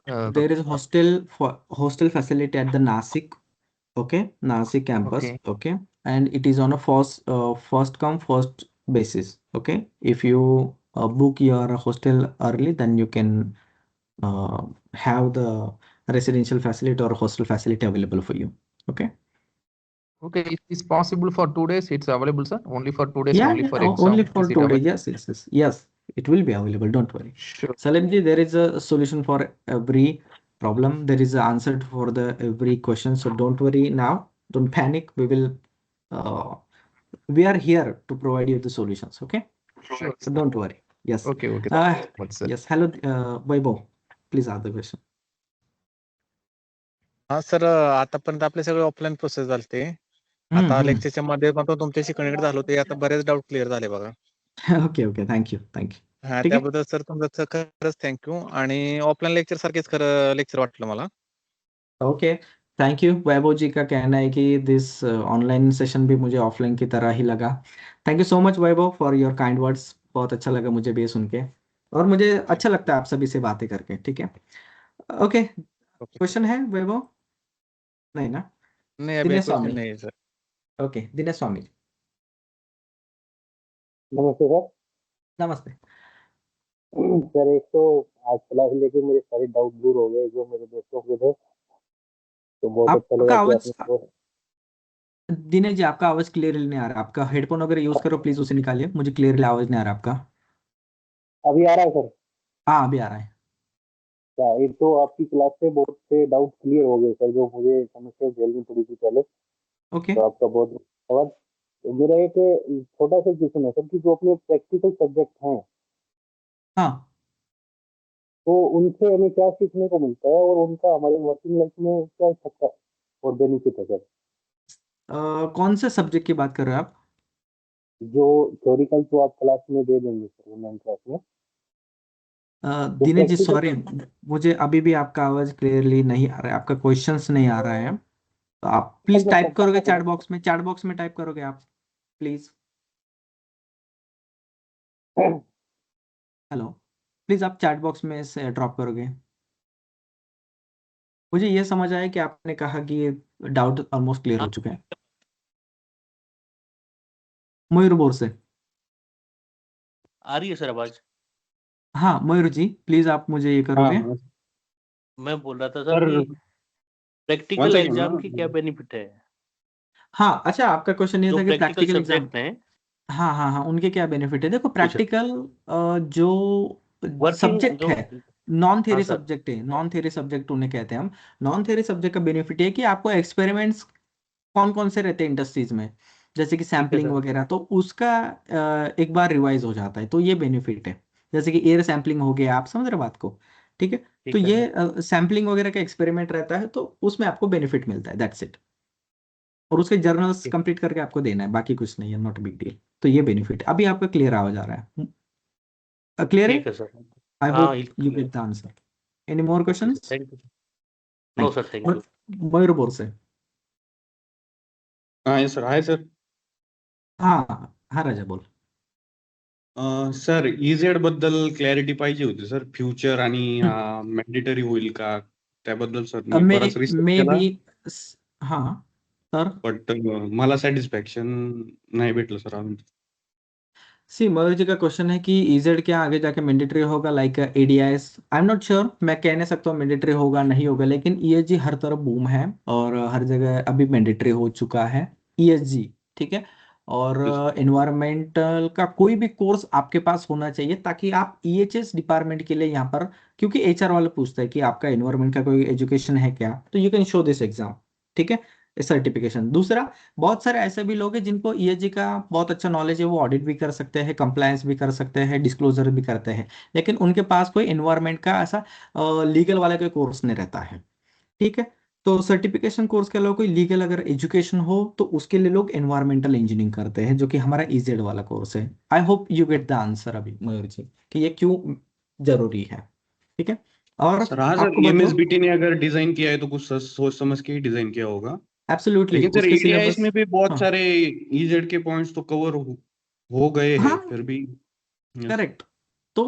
Speaker 1: hostel facility at the Nasik, okay, Nasik campus,
Speaker 18: Okay.
Speaker 1: okay, and it is on a first come first basis, okay. If you book your hostel early, then you can have the residential facility or hostel facility available for you, okay.
Speaker 18: Okay, it is possible for 2 days. It's available, sir. Only for 2 days,
Speaker 1: Yeah,
Speaker 18: only
Speaker 1: yeah,
Speaker 18: for
Speaker 1: only
Speaker 18: exam.
Speaker 1: for
Speaker 18: Is it
Speaker 1: 2 days.
Speaker 18: available?
Speaker 1: Yes, it will be available. Don't worry.
Speaker 18: Sure.
Speaker 1: Salimji, there is a solution for every problem. There is an answer for the every question. So don't worry now. Don't panic. We are here to provide you the solutions. Okay.
Speaker 18: Sure.
Speaker 1: So don't worry. Yes.
Speaker 18: Okay. Thank you so much, sir.
Speaker 1: Yes. Hello, Vaibhav. Please ask the question.
Speaker 8: हा सर, आतापर्यंत आपले सगळे ऑफलाईन प्रोसेस झालते. आता लेक्चरच्या माध्यमातून तुमच्याशी कनेक्ट झालो ते आता बरेच डाऊट क्लिअर झाले बघा.
Speaker 1: ओके. थँक्यू.
Speaker 8: हा,
Speaker 1: ठीक आहे.
Speaker 8: त्याबद्दल सर तुमचं खरंच थँक्यू. आणि ऑफलाईन लेक्चर सारखेच खरं लेक्चर वाटलं मला.
Speaker 1: Okay, thank you. Vaibhav ji का कहना है कि दिस ऑनलाइन सेशन भी मुझे ऑफलाइन की तरह ही लगा। Thank you so much Vaibhav for your kind words. बहुत अच्छा लगा मुझे भी सुन के, और मुझे अच्छा लगता है आप सभी से बातें करके। ठीक है, ओके। क्वेश्चन है वैभव? नहीं ना?
Speaker 8: नहीं, अभी
Speaker 1: दिनेश
Speaker 8: क्वेश्चन
Speaker 1: स्वामी।
Speaker 8: नहीं है सर।
Speaker 1: ओके, दिनेश स्वामी।
Speaker 19: नमस्ते सर।
Speaker 1: नमस्ते
Speaker 19: सर, एक तो आज क्लास लेके मेरे सारे डाउट दूर हो गए जो मेरे दोस्तों के थे, तो बहुत अच्छा
Speaker 1: आपका
Speaker 19: लगा कि
Speaker 1: आवाज,
Speaker 19: आपने
Speaker 1: दिनेश जी आपका आवाज क्लियरली नहीं आ रहा। आपका हेडफोन वगैरह यूज करो प्लीज, उसे निकालिए। मुझे क्लियरली आवाज नहीं आ रहा आपका।
Speaker 19: अभी आ रहा है सर?
Speaker 1: हाँ, अभी आ रहा है।
Speaker 19: एक तो आपकी क्लास से बहुत से डाउट क्लियर हो गए सर, जो मुझे समस्या झेलनी पड़ी थी पहले।
Speaker 1: ओके,
Speaker 19: तो आपका बहुत धन्यवाद। तो मेरा एक छोटा सा क्वेश्चन है सर कि जो अपने प्रैक्टिकल सब्जेक्ट हैं,
Speaker 1: हाँ,
Speaker 19: तो उनसे हमें क्या सीखने को मिलता है और उनका हमारे वर्किंग लाइफ में क्या इफेक्ट और बेनिफिट है सर?
Speaker 1: कौन से सब्जेक्ट की बात कर रहे हो आप?
Speaker 19: जो थ्योरिकल तो आप क्लास में दे देंगे सर, ऑनलाइन क्लास में।
Speaker 1: दिनेश जी
Speaker 19: practical-
Speaker 1: सॉरी, मुझे अभी भी आपका आवाज क्लियरली नहीं आ रहा है, आपका क्वेश्चंस नहीं आ रहा है। तो आप प्लीज टाइप करोगे चैट बॉक्स में टाइप करोगे आप प्लीज। हेलो, प्लीज आप चैट बॉक्स में से ड्रॉप करोगे। मुझे ये समझ आया कि आपने कहा कि ये डाउट ऑलमोस्ट क्लियर हो चुके हैं। मयूर से।
Speaker 20: आ रही है सर आवाज?
Speaker 1: हाँ मयूर जी, प्लीज आप मुझे ये करोगे।
Speaker 20: मैं बोल रहा था सर कि प्रैक्टिकल एग्जाम की क्या बेनिफिट है?
Speaker 1: हाँ, अच्छा, आपका क्वेश्चन ये
Speaker 20: जो
Speaker 1: था कि
Speaker 20: प्रैक्टिकल
Speaker 1: प्रैक्टिकल एग्जाम,
Speaker 20: सब्जेक्ट हैं,
Speaker 1: हाँ, उनके क्या बेनिफिट है। देखो प्रैक्टिकल जो सब्जेक्ट
Speaker 20: जो
Speaker 1: है, नॉन थ्योरी
Speaker 20: सर।
Speaker 1: सब्जेक्ट है, नॉन थ्योरी सब्जेक्ट उन्हें कहते हैं हम। नॉन थ्योरी सब्जेक्ट का बेनिफिट है कि आपको एक्सपेरिमेंट्स कौन कौन से रहते हैं इंडस्ट्रीज में, जैसे कि सैम्पलिंग
Speaker 20: सर।
Speaker 1: वगैरह, तो उसका एक बार रिवाइज हो जाता है, तो ये बेनिफिट है। जैसे कि एयर सैम्पलिंग हो गया, आप समझ रहे बात को? ठीक है, तो
Speaker 20: है
Speaker 1: ये सैम्पलिंग वगैरह का एक्सपेरिमेंट रहता है, तो उसमें आपको बेनिफिट मिलता है, दैट्स इट। और उसके जर्नल्स कंप्लीट करके आपको देना है, बाकी कुछ नहीं है, नॉट बिग डील। तो ये बेनिफिट। अभी आपका क्लियर आवाज आ रहा है? क्लियर
Speaker 20: ठीक
Speaker 1: है?
Speaker 20: है सर।
Speaker 1: आई
Speaker 20: हाँ,
Speaker 1: hope you get the answer. Any more questions?
Speaker 20: Thank you. No sir, thank you.
Speaker 1: Mayur से।
Speaker 21: हाँ सर, हाय सर।
Speaker 1: हाँ राजा बोल।
Speaker 21: सर इझेड बद्दल क्लॅरिटी पाहिजे होती सर, फ्युचर आणि मॅन्डेटरी होईल का त्याबद्दल सर मी बराच रिसर्च
Speaker 1: मे
Speaker 21: केला,
Speaker 1: बी, हाँ सर,
Speaker 21: बट मला सॅटिस्फॅक्शन नाही भेटलं सर अजून।
Speaker 1: सी मयूर जी का क्वेश्चन है कि इजेड क्या आगे जाके मैंडेटरी होगा like ADIS. I am not sure, मैं कह नहीं सकता हूँ मैंडेटरी होगा नहीं होगा, लेकिन ईएसजी हर तरफ बूम है और हर जगह अभी मैंडेटरी हो चुका है ईएसजी। ठीक है। और एनवायरमेंटल का कोई भी कोर्स आपके पास होना चाहिए ताकि आप ईएचएस डिपार्टमेंट के लिए यहाँ पर, क्योंकि एचआर वाले पूछते हैं कि आपका एनवायरमेंट का कोई एजुकेशन है क्या, तो you can show this exam. ठीक है, सर्टिफिकेशन। दूसरा, बहुत सारे ऐसे भी लोग हैं जिनको ईएसजी का बहुत अच्छा नॉलेज है, वो ऑडिट भी कर सकते हैं, कंप्लायंस भी कर सकते हैं, डिस्क्लोजर भी करते हैं, लेकिन उनके पास कोई एनवायरमेंट का ऐसा लीगल वाला कोई कोर्स नहीं रहता है। ठीक है। तो सर्टिफिकेशन कोर्स के अलावा कोई लीगल अगर एजुकेशन हो तो उसके लिए लोग एनवायरमेंटल इंजीनियरिंग करते हैं, जो कि हमारा इजेड वाला कोर्स है। I hope you get the answer अभी मयूर जी कि ये क्यों जरूरी है। ठीक है। और
Speaker 21: सर हाँ सर,
Speaker 1: आपको बताओ,
Speaker 21: एमएसबीटी ने अगर डिजाइन किया है तो कुछ सोच समझ के ही डिजाइन किया होगा।
Speaker 1: एब्सोल्युटली
Speaker 21: लेकिन सर
Speaker 1: उसके
Speaker 21: एडीआईएस
Speaker 1: सिलेबस।
Speaker 21: में भी बहुत
Speaker 1: हाँ
Speaker 21: सारे ईजेड के पॉइंट्स तो कवर हो गए हैं
Speaker 1: हाँ,
Speaker 21: फिर भी। Yes
Speaker 1: correct. तो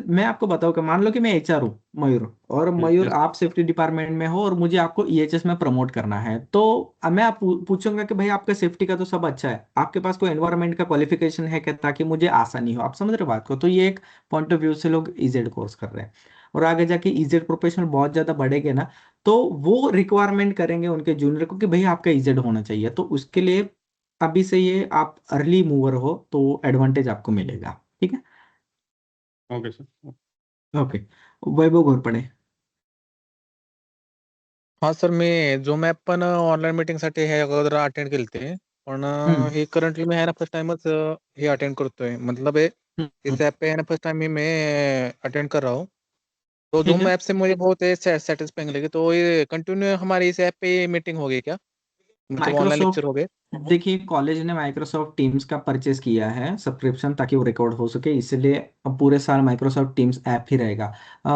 Speaker 1: मैं आपको बताऊं कि मान लो कि मैं एचआर हूँ मयूर, और मयूर
Speaker 21: यस
Speaker 1: आप सेफ्टी डिपार्टमेंट में हो और मुझे आपको ईएचएस में प्रमोट करना है, तो अब मैं आप पूछूंगा कि भाई आपका सेफ्टी का तो सब अच्छा है, आपके पास कोई एनवायरनमेंट का क्वालिफिकेशन है क्या, ताकि मुझे आसानी हो। आप समझ रहे हो बात को? तो ये एक पॉइंट ऑफ व्यू से लोग इजेड कोर्स कर रहे हैं। और आगे जाके इजेड प्रोफेशनल बहुत ज्यादा बढ़ेंगे ना, तो वो रिक्वायरमेंट करेंगे उनके जूनियर को कि भाई आपका इजेड होना चाहिए। तो उसके लिए अभी से ये आप अर्ली मूवर हो तो एडवांटेज आपको मिलेगा। ठीक है।
Speaker 21: Okay sir.
Speaker 1: ओके। वैभव घोरपडे।
Speaker 8: हा सर, मी झूम ॲप पण ऑनलाईन मीटिंगसाठी हे अगोदर अटेंड केलते, पण
Speaker 1: हम्म
Speaker 8: हे करंटली मी आहे ना फर्स्ट टाइमच हे अटेंड करतोय, मतलब है
Speaker 1: हम्म,
Speaker 8: इस ऐप पे है ना फर्स्ट टाइम ही मैं अटेंड कर रहा हूँ। तो
Speaker 1: ठीक
Speaker 8: झूम
Speaker 1: है।
Speaker 8: ऐप से मुझे बहुत सेटिस्फाइंग लगी। तो ये कंटिन्यू हमारी इस ऐप पे मीटिंग होगी क्या, मतलब ऑनलाइन लेक्चर हो
Speaker 1: माइक्रोसॉफ्ट,
Speaker 8: गए?
Speaker 1: देखिए कॉलेज ने माइक्रोसॉफ्ट टीम्स का परचेज किया है सब्सक्रिप्शन, ताकि वो रिकॉर्ड हो सके, इसलिए अब पूरे साल माइक्रोसॉफ्ट टीम्स ऐप ही रहेगा।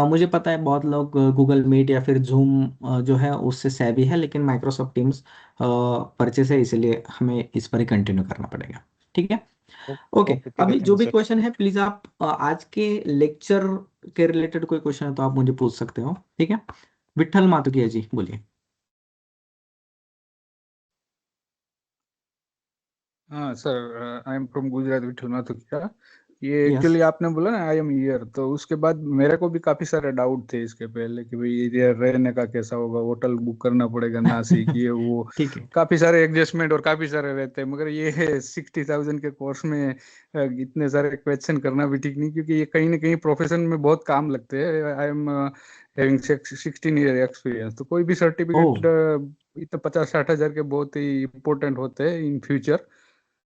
Speaker 1: मुझे पता है बहुत लोग गूगल मीट या फिर जूम जो है उससे सेवी है, लेकिन माइक्रोसॉफ्ट टीम्स परचेज है, इसलिए हमें इस पर ही कंटिन्यू करना पड़ेगा। ठीक है। ओके।
Speaker 8: ओके, ठीक है,
Speaker 1: अभी
Speaker 8: थैंक
Speaker 1: जो
Speaker 8: यू
Speaker 1: भी
Speaker 8: सर।
Speaker 1: क्वेश्चन है प्लीज आप आज के लेक्चर के रिलेटेड कोई क्वेश्चन है तो आप मुझे पूछ सकते हो। ठीक है। विठल मातुकिया जी बोलिए।
Speaker 7: हाँ sir, I am from Gujarat, Vithal Mathukiya. ये
Speaker 1: यस।
Speaker 7: एक्चुअली आपने बोला ना आई एम हियर, तो उसके बाद मेरे को भी काफी सारे डाउट थे इसके पहले कि भाई ये रहने का कैसा होगा, होटल बुक करना पड़ेगा नासिक, ये वो
Speaker 1: ठीक है।
Speaker 7: काफी सारे एडजस्टमेंट और काफी सारे रहते हैं। मगर ये 60,000 के कोर्स में इतने सारे क्वेश्चन करना भी ठीक नहीं, क्योंकि ये कहीं ना कहीं प्रोफेशन में बहुत काम लगते हैं। I am having 16 year experience, तो कोई भी
Speaker 1: ओ
Speaker 7: सर्टिफिकेट इतना 50-60 हजार के बहुत ही इंपॉर्टेंट होते हैं इन फ्यूचर।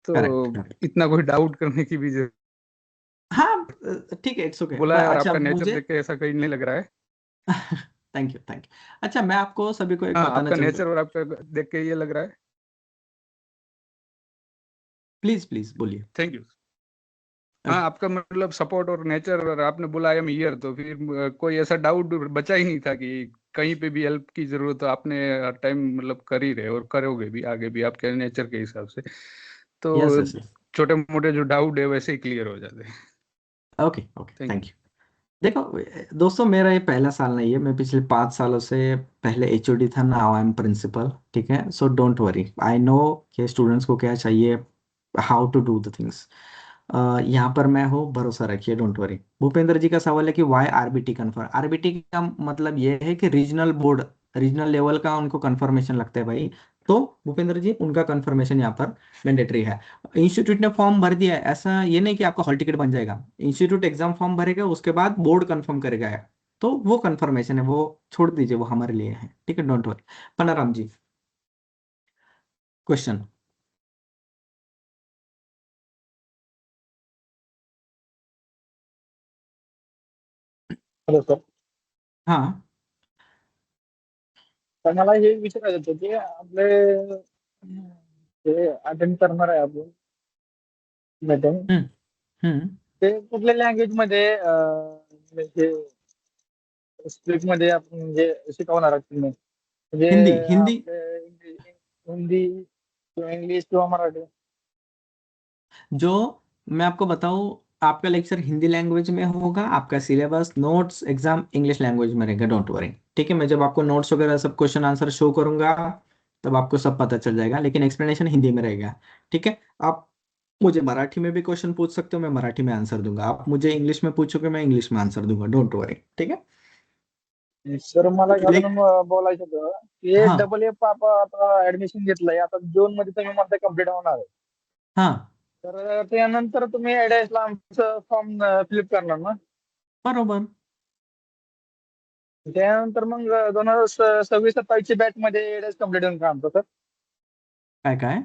Speaker 7: तो
Speaker 1: करेक्ट करेक्ट।
Speaker 7: इतना कोई डाउट करने की भी जरूरत
Speaker 1: हाँ ठीक है, इट्स ओके।
Speaker 7: बोला है, और
Speaker 1: अच्छा
Speaker 7: आपका नेचर
Speaker 1: मुझे
Speaker 7: देख के ऐसा कहीं नहीं लग रहा है।
Speaker 1: Thank you thank you. अच्छा मैं आपको सभी को एक
Speaker 7: हाँ,
Speaker 1: बताना
Speaker 7: आपका
Speaker 1: चाहूंगा।
Speaker 7: नेचर और आपका देख के ये लग रहा है।
Speaker 1: प्लीज प्लीज बोलिए।
Speaker 7: Thank you. हाँ,
Speaker 1: ओके।
Speaker 7: आपका मतलब सपोर्ट और नेचर, और आपने बोला आई एम हियर, तो फिर कोई ऐसा डाउट बचा ही नहीं था कि कहीं पे भी हेल्प की जरूरत हो। आपने हर टाइम मतलब कर ही रहे और करोगे भी आगे भी आपके नेचर के हिसाब से।
Speaker 1: यस
Speaker 7: तो
Speaker 1: यस यस।
Speaker 7: छोटे मोटे जो डाउट है वैसे ही क्लियर हो जाते हैं।
Speaker 1: Okay okay
Speaker 7: thank
Speaker 1: thank you. देखो दोस्तों, मेरा ये पहला साल नहीं है, मैं पिछले 5 सालों से पहले एचओडी था, नाउ आई एम प्रिंसिपल। ठीक है। So don't worry, I know कि स्टूडेंट्स को क्या चाहिए, how to do the things. यहाँ पर मैं हूँ, भरोसा रखिए, डोंट वरी। भूपेंद्र जी का सवाल है कि वाई आरबीटी कन्फर्म। आरबीटी का मतलब ये है कि रीजनल बोर्ड, रीजनल लेवल का उनको कंफर्मेशन लगता है भाई। तो भूपेंद्र जी उनका कंफर्मेशन यहाँ पर मैंडेटरी है। इंस्टीट्यूट ने फॉर्म भर दिया है, ऐसा ये नहीं कि आपका हॉल टिकट बन जाएगा। इंस्टीट्यूट एग्जाम फॉर्म भरेगा, उसके बाद बोर्ड कंफर्म करेगा, तो वो कंफर्मेशन है, वो छोड़ दीजिए, वो हमारे लिए है। ठीक है, don't worry. Panaram ji question.
Speaker 4: Hello sir,
Speaker 1: हाँ
Speaker 4: तर मला हे विचारायचं होतं की आपले जे अटेंड करणार आहे आपण मीटिंग,
Speaker 1: हम्म हम्म
Speaker 4: ते कुठल्या लँग्वेज मध्ये म्हणजे स्क्रिप्ट मध्ये आपण म्हणजे शिकवणार आहात तुम्ही, म्हणजे
Speaker 1: हिंदी हिंदी।
Speaker 4: आपले हिंदी किंवा इंग्लिश किंवा मराठी?
Speaker 1: जो मैं आपको बताऊं, आपका लेक्चर हिंदी लैंग्वेज में होगा, आपका syllabus notes exam English language में रहेगा, डोंट वरी। ठीक है। मैं जब आपको नोट्स वगैरह सब क्वेश्चन आंसर शो करूंगा तब आपको सब पता चल जाएगा, लेकिन एक्सप्लेनेशन हिंदी में रहेगा। ठीक है। आप मुझे मराठी में भी क्वेश्चन पूछ सकते हो, मैं मराठी में आंसर दूंगा। आप मुझे इंग्लिश में पूछोगे, मैं इंग्लिश में आंसर दूंगा, डोंट वरी, ठीक है।
Speaker 4: सर मला एक
Speaker 1: लेक-
Speaker 4: अजून बोलायचं होतं की
Speaker 1: हाँ
Speaker 4: डबल एफ आपण आता ऍडमिशन घेतलंय, आता जून मध्ये तुम्ही म्हणताय कम्प्लीट होणार आहे,
Speaker 1: हाँ
Speaker 4: तर त्यानंतर तुम्ही ऍडएस ला आमचं फॉर्म फिलअप करणार ना?
Speaker 1: बरोबर.
Speaker 4: त्यानंतर मग 2026-27 बॅच मध्ये ऍडएस कम्प्लीट होऊन का आमचं सर?
Speaker 1: काय काय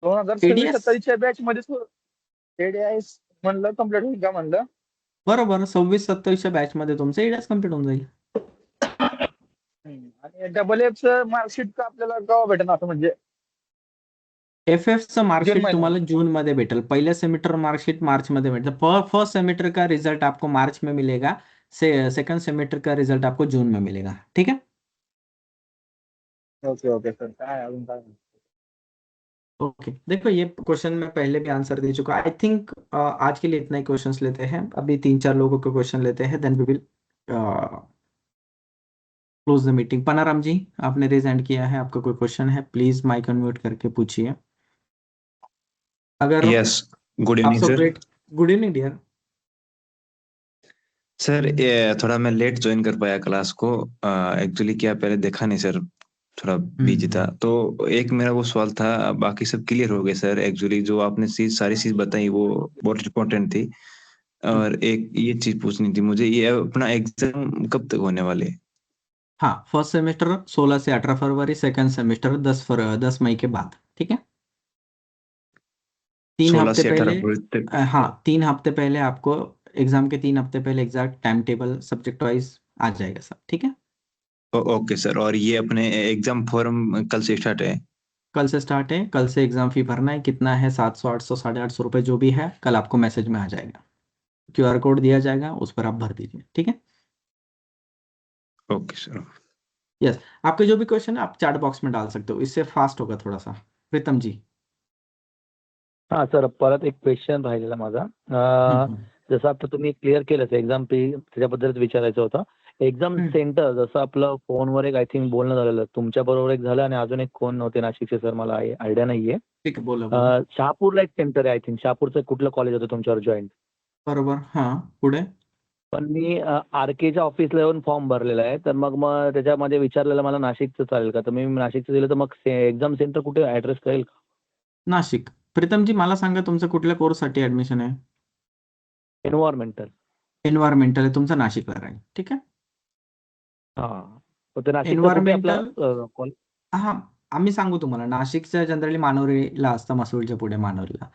Speaker 4: 2026-27
Speaker 1: ADS
Speaker 4: बॅच मध्ये एडीएस म्हणलं कम्प्लीट होईल का म्हणलं?
Speaker 1: बरोबर. 26-27 बॅच मध्ये तुमचं एडीएस कम्प्लीट होऊन जाईल.
Speaker 4: आणि डबल एफचं मार्कशीट का आपल्याला केव्हा भेटेल असं म्हणजे
Speaker 1: FF चं
Speaker 4: जून
Speaker 1: मार्कशीट
Speaker 4: महिन्यात?
Speaker 1: तुम्हाला जून में भेटेल, पहले सेमेस्टर मार्कशीट मार्च में भेटेल। फर्स्ट सेमेस्टर का रिजल्ट आपको मार्च में मिलेगा, सेकंड सेमेस्टर का रिजल्ट आपको जून में मिलेगा, ठीक है।
Speaker 4: ओके ओके सर, काय अजून काय?
Speaker 1: ओके देखो, ये क्वेश्चन मैं पहले भी आंसर दे चुका। आई थिंक आज के लिए इतना ही क्वेश्चंस लेते हैं, अभी 3-4 लोगों के क्वेश्चन लेते हैं, then we will close the meeting. Panaram ji, आपने रेज हैंड किया है, आपका कोई क्वेश्चन है, प्लीज माइक अनम्यूट करके पूछिए। अगर
Speaker 3: यस, गुड
Speaker 1: आप
Speaker 3: इवनिंग
Speaker 1: सब
Speaker 3: sir.
Speaker 1: Great, good evening dear.
Speaker 3: Sir ये थोड़ा मैं लेट ज्वाइन कर पाया क्लास को, एक्चुअली क्या पहले देखा नहीं सर, थोड़ा बिजी था। तो एक मेरा वो सवाल था, बाकी सब क्लियर हो गए सर। एक्चुअली जो आपने सारी चीज बताई वो बहुत इम्पोर्टेंट थी, और एक ये चीज पूछनी थी मुझे, ये अपना एग्जाम कब तक होने वाले?
Speaker 1: हाँ, फर्स्ट सेमेस्टर 16 से 18 फरवरी, सेकंड सेमेस्टर 10 मई के बाद, ठीक है। 3
Speaker 3: 16
Speaker 1: हफ्ते
Speaker 3: से 18
Speaker 1: पहले,
Speaker 3: फरवरी तक।
Speaker 1: हाँ 3 हफ्ते पहले आपको एग्जाम के 3 हफ्ते पहले exact time table subject wise आ जाएगा सब, ठीक है।
Speaker 3: ओके सर, और ये अपने एग्जाम फॉर्म कल से स्टार्ट है?
Speaker 1: कल से स्टार्ट है, कल से एग्जाम फी भरना है, कितना है 700 800 850 रुपए जो भी है, कल आपको मैसेज में आ जाएगा, QR कोड दिया जाएगा, उस पर आप भर दीजिए, ठीक है।
Speaker 3: Okay sir.
Speaker 1: यस, आपके जो भी क्वेश्चन है आप चैट बॉक्स में डाल सकते हो, इससे फास्ट होगा थोड़ा सा। प्रीतम जी।
Speaker 10: हा सर, परत एक क्वेश्चन राहिलेला माझा. जसं आता तुम्ही क्लिअर केलंच एक्झाम फी, त्याच्याबद्दलच विचारायचं होतं. एक्झाम सेंटर जसं आपलं फोनवर एक आय थिंक बोलणं झालेलं, तुमच्या बरोबर एक झालं आणि अजून एक कोण नव्हते नाशिकचे सर, मला आयडिया नाहीये.
Speaker 1: ठीक आहे, बोला.
Speaker 10: शहापूरला एक सेंटर आहे आय थिंक, शहापूरचं कुठलं कॉलेज होतं तुमच्यावर जॉईंट?
Speaker 1: बरोबर, हां पुढे.
Speaker 10: पण मी RKच्या ऑफिसला येऊन फॉर्म भरलेला आहे, तर मग त्याच्यामध्ये विचारलेलं मला नाशिकचं चालेल का, तर मी नाशिकचं दिलं, तर मग एक्झाम सेंटर कुठे ऍड्रेस कळेल का?
Speaker 1: नाशिक. प्रीतम जी मला सांगा तुमचं कुठल्या कोर्ससाठी ऍडमिशन आहे?
Speaker 10: एन्व्हायरमेंटल.
Speaker 1: एन्व्हायरमेंटल आहे तुमचं, नाशिकला राहील, ठीक आहे.
Speaker 10: हां, तर नाशिकचं कुठे
Speaker 1: एन्व्हायरमेंटल
Speaker 10: आपलं कॉलेज?
Speaker 1: हां, आम्ही सांगू तुम्हाला, नाशिकचं जनरली मानोरीला असतं, मसूरच्या पुढे मानोरीला.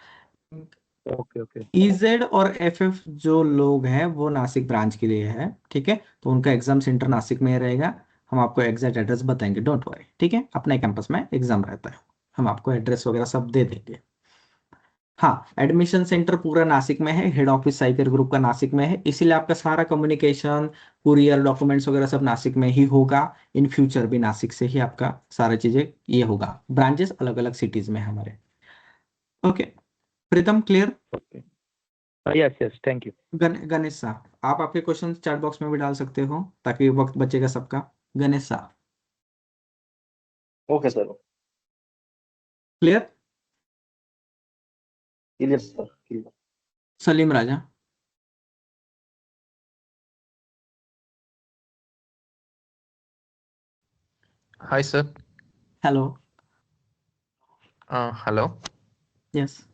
Speaker 10: Okay okay.
Speaker 1: EZ और FF जो लोग हैं वो नासिक ब्रांच के लिए है, ठीक है, तो उनका एग्जाम सेंटर नासिक में ही रहेगा। हम आपको एग्जैक्ट एड्रेस बताएंगे, डोंट वरी, ठीक है। अपने कैंपस में एग्जाम रहता है, हम आपको एड्रेस वगैरह सब दे देंगे। हाँ, एडमिशन सेंटर पूरा नासिक में है, हेड ऑफिस साइकर ग्रुप का नासिक में है, इसीलिए आपका सारा कम्युनिकेशन, कुरियर, डॉक्यूमेंट्स वगैरह सब नासिक में ही होगा। इन फ्यूचर भी नासिक से ही आपका सारा चीजें ये होगा। ब्रांचेस अलग अलग सिटीज में है हमारे। Okay Pritam, clear?
Speaker 10: Yes yes, thank you.
Speaker 1: Ganesh साहब, आप आपके क्वेश्चन चैट बॉक्स में भी डाल सकते हो ताकि वक्त बचेगा सबका। Ganesh sahab.
Speaker 22: Okay sir.
Speaker 1: Clear?
Speaker 22: Clear sir, clear.
Speaker 1: Salim Raja.
Speaker 18: Hi, sir.
Speaker 1: Hello.
Speaker 18: Hello.
Speaker 1: Yes.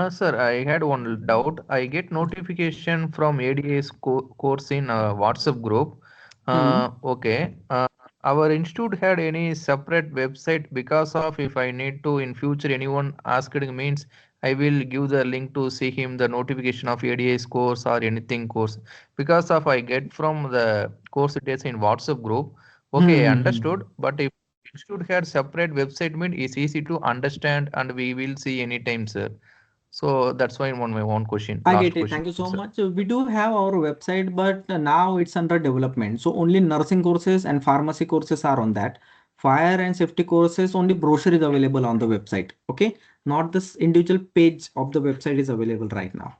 Speaker 18: Sir, I had one doubt. I get notification from ADA's course in WhatsApp group. Okay. Our institute had any separate website because of if I need to in future anyone asking means I will give the link to see him the notification of ADA's course or anything course because of I get from the course details in WhatsApp group. Okay, understood. But if institute had separate website mean it's easy to understand and we will see anytime, sir. So that's why my one question.
Speaker 1: I
Speaker 18: last
Speaker 1: get it.
Speaker 18: question,
Speaker 1: Thank you so
Speaker 18: sir.
Speaker 1: much. We do have our website, but now it's under development. So only nursing courses and pharmacy courses are on that. Fire and safety courses, only brochure is available on the website. Okay. Not this individual page of the website is available right now.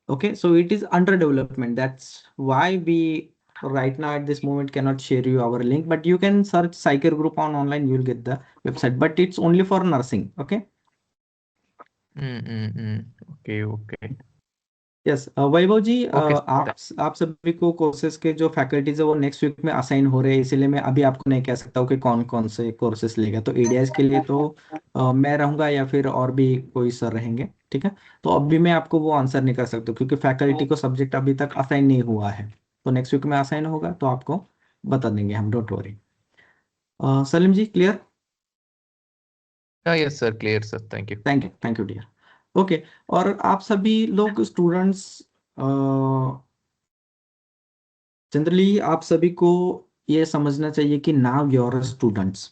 Speaker 1: Okay. So it is under development. That's why we right now at this moment cannot share you our link, but you can search Psycare Group on online, you will get the website, but it's only for nursing. Okay.
Speaker 18: Okay okay
Speaker 1: yes Vaibhav ji,
Speaker 18: okay
Speaker 1: आप सभी को कोर्सेज के जो फैकल्टीज है वो नेक्स्ट वीक में असाइन हो रहे हैं, इसीलिए मैं अभी आपको नहीं कह सकता हूँ कि कौन कौन से कोर्सेज लेगा। तो एडीएस के लिए तो मैं रहूंगा या फिर और भी कोई सर रहेंगे, ठीक है। तो अभी मैं आपको वो आंसर नहीं कर सकता क्योंकि फैकल्टी को सब्जेक्ट अभी तक असाइन नहीं हुआ है। तो नेक्स्ट वीक में असाइन होगा तो आपको बता देंगे हम, don't worry. Salim ji clear?
Speaker 18: Yes sir, clear sir, thank you.
Speaker 1: Thank you dear. Okay, और आप सभी लोग स्टूडेंट्स, जनरली आप सभी को ये समझना चाहिए कि नाउ योर स्टूडेंट्स,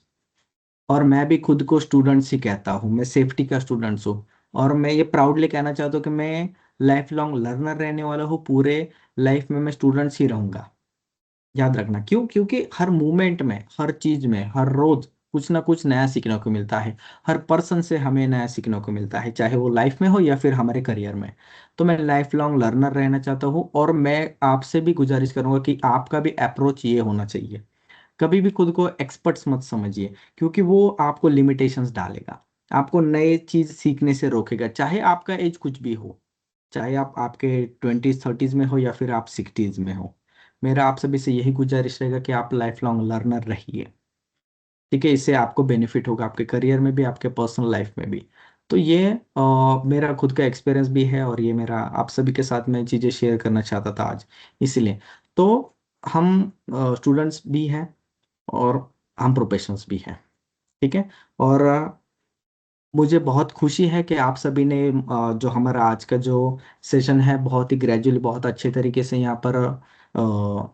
Speaker 1: और मैं भी खुद को स्टूडेंट्स ही कहता हूँ, मैं सेफ्टी का स्टूडेंट्स हूँ, और मैं ये प्राउडली कहना चाहता हूँ कि मैं लाइफ लॉन्ग लर्नर रहने वाला हूँ। पूरे लाइफ में मैं स्टूडेंट्स ही रहूंगा। याद रखना, क्यों? क्योंकि हर मोमेंट में, हर चीज में, हर रोज कुछ ना कुछ नया सीखने को मिलता है। हर पर्सन से हमें नया सीखने को मिलता है, चाहे वो लाइफ में हो या फिर हमारे करियर में। तो मैं लाइफ लॉन्ग लर्नर रहना चाहता हूँ, और मैं आपसे भी गुजारिश करूंगा कि आपका भी अप्रोच ये होना चाहिए। कभी भी खुद को एक्सपर्ट्स मत समझिए, क्योंकि वो आपको लिमिटेशंस डालेगा, आपको नए चीज सीखने से रोकेगा, चाहे आपका एज कुछ भी हो, चाहे आप आपके 20s 30s में हो या फिर आप 60s में हो। मेरा आप सभी से यही गुजारिश रहेगा कि आप लाइफ लॉन्ग लर्नर रहिए, ठीक है। इससे आपको बेनिफिट होगा आपके करियर में भी, आपके पर्सनल लाइफ में भी। तो ये मेरा खुद का एक्सपीरियंस भी है, और ये मेरा आप सभी के साथ मैं चीज़ें शेयर करना चाहता था आज, इसलिए। तो हम स्टूडेंट्स भी हैं और हम प्रोफेशनल्स भी हैं, ठीक है। और मुझे बहुत खुशी है कि आप सभी ने जो हमारा आज का जो सेशन है बहुत ही ग्रेजुअली, बहुत अच्छे तरीके से यहाँ पर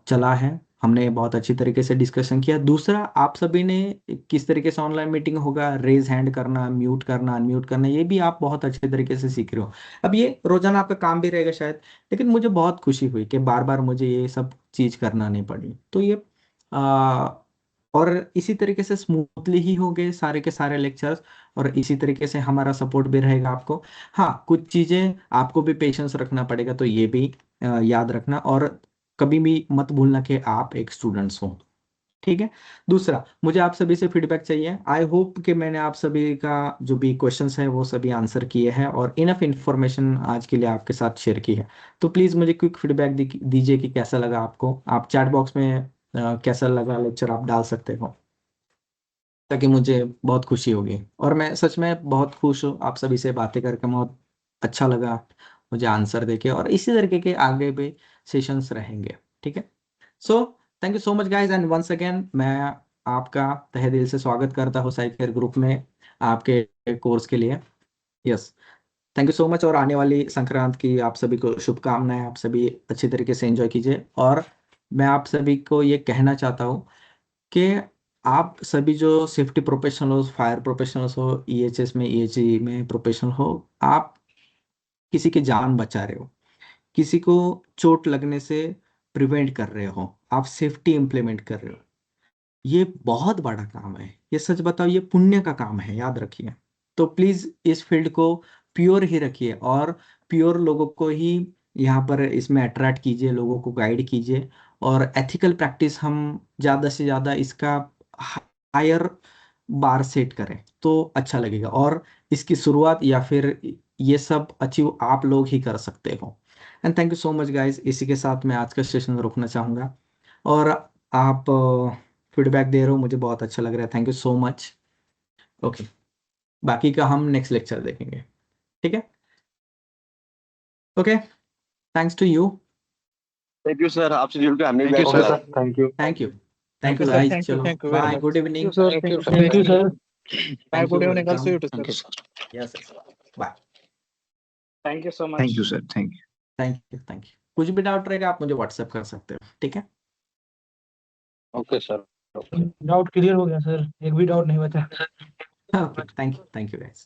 Speaker 1: चला है। हमने बहुत अच्छी तरीके से डिस्कशन किया। दूसरा, आप सभी ने किस तरीके से ऑनलाइन मीटिंग होगा, रेज हैंड करना, म्यूट करना, अनम्यूट करना, ये भी आप बहुत अच्छे तरीके से सीख रहे हो। अब ये रोजाना आपका काम भी रहेगा शायद, लेकिन मुझे बहुत खुशी हुई कि बार बार मुझे ये सब चीज करना नहीं पड़ी। तो ये और इसी तरीके से स्मूथली ही हो गए सारे के सारे लेक्चर्स, और इसी तरीके से हमारा सपोर्ट भी रहेगा आपको। हाँ, कुछ चीजें आपको भी पेशेंस रखना पड़ेगा, तो ये भी याद रखना, और कभी भी मत भूलना कि आप एक स्टूडेंट्स हो, ठीक है। दूसरा, मुझे आप सभी से फीडबैक चाहिए। आई होप कि मैंने आप सभी का जो भी क्वेश्चंस है वो सभी आंसर किए हैं, और इनफ इंफॉर्मेशन आज के लिए आपके साथ शेयर की है। तो प्लीज मुझे क्विक फीडबैक दीजिए कि कैसा लगा आपको। आप चैट बॉक्स में कैसा लगा लेक्चर आप डाल सकते हो, ताकि मुझे बहुत खुशी होगी। और मैं सच में बहुत खुश हूँ आप सभी से बातें करके, बहुत अच्छा लगा मुझे आंसर देके, और इसी तरीके के आगे भी सेशंस रहेंगे, ठीक है। So thank you so much guys, and once again मैं आपका तहे दिल से स्वागत करता हूँ साइकेयर ग्रुप में आपके कोर्स के लिए। Yes, thank you so much, और आने वाली संक्रांत की आप सभी को शुभकामनाएं। आप सभी अच्छी तरीके से एंजॉय कीजिए, और मैं आप सभी को ये कहना चाहता हूँ कि आप सभी जो सेफ्टी प्रोफेशनल्स, फायर प्रोफेशनल्स हो, ईएचएस में, ईएचई में प्रोफेशनल हो, आप किसी की जान बचा रहे हो, किसी को चोट लगने से प्रिवेंट कर रहे हो, आप सेफ्टी इंप्लीमेंट कर रहे हो। ये बहुत बड़ा काम है, ये सच बताओ ये पुण्य का काम है, याद रखिए। तो प्लीज इस फील्ड को प्योर ही रखिए, और प्योर लोगों को ही यहाँ पर इसमें अट्रैक्ट कीजिए, लोगों को गाइड कीजिए, और एथिकल प्रैक्टिस हम ज़्यादा से ज़्यादा इसका हायर बार सेट करें तो अच्छा लगेगा, और इसकी शुरुआत या फिर ये सब अचीव आप लोग ही कर सकते हो। And thank you so much guys, इसी के साथ मैं आज का सेशन रोकना चाहूँगा, और आप फीडबैक दे रहे हो, मुझे बहुत अच्छा लग रहा है, thank you so much. Okay, बाकी का हम नेक्स्ट लेक्चर देखेंगे, ठीक है। Okay, thanks to you.
Speaker 2: Thank you sir, आपसे जुड़ के हमें भी
Speaker 8: थैंक यू
Speaker 2: अच्छा
Speaker 8: सर।
Speaker 2: लगा।
Speaker 21: Thank you.
Speaker 1: Thank you
Speaker 8: thank you sir,
Speaker 1: guys,
Speaker 8: thank you
Speaker 1: चलो
Speaker 8: very
Speaker 1: bye,
Speaker 8: much.
Speaker 1: Good evening.
Speaker 4: Sir,
Speaker 8: thank you
Speaker 4: thank you sir.
Speaker 8: Bye, good evening
Speaker 1: welcome.
Speaker 8: Also you too
Speaker 3: thank you
Speaker 8: sir.
Speaker 3: Sir.
Speaker 1: Yes, bye.
Speaker 4: Thank you so
Speaker 3: thank
Speaker 4: much.
Speaker 3: You sir, thank you.
Speaker 1: Thank you. कुछ भी डाउट रहेगा आप मुझे व्हाट्सएप कर सकते हो, ठीक है।
Speaker 2: Okay sir.
Speaker 15: डाउट क्लियर हो गया सर, एक भी डाउट नहीं बचा।
Speaker 1: Okay, thank you guys.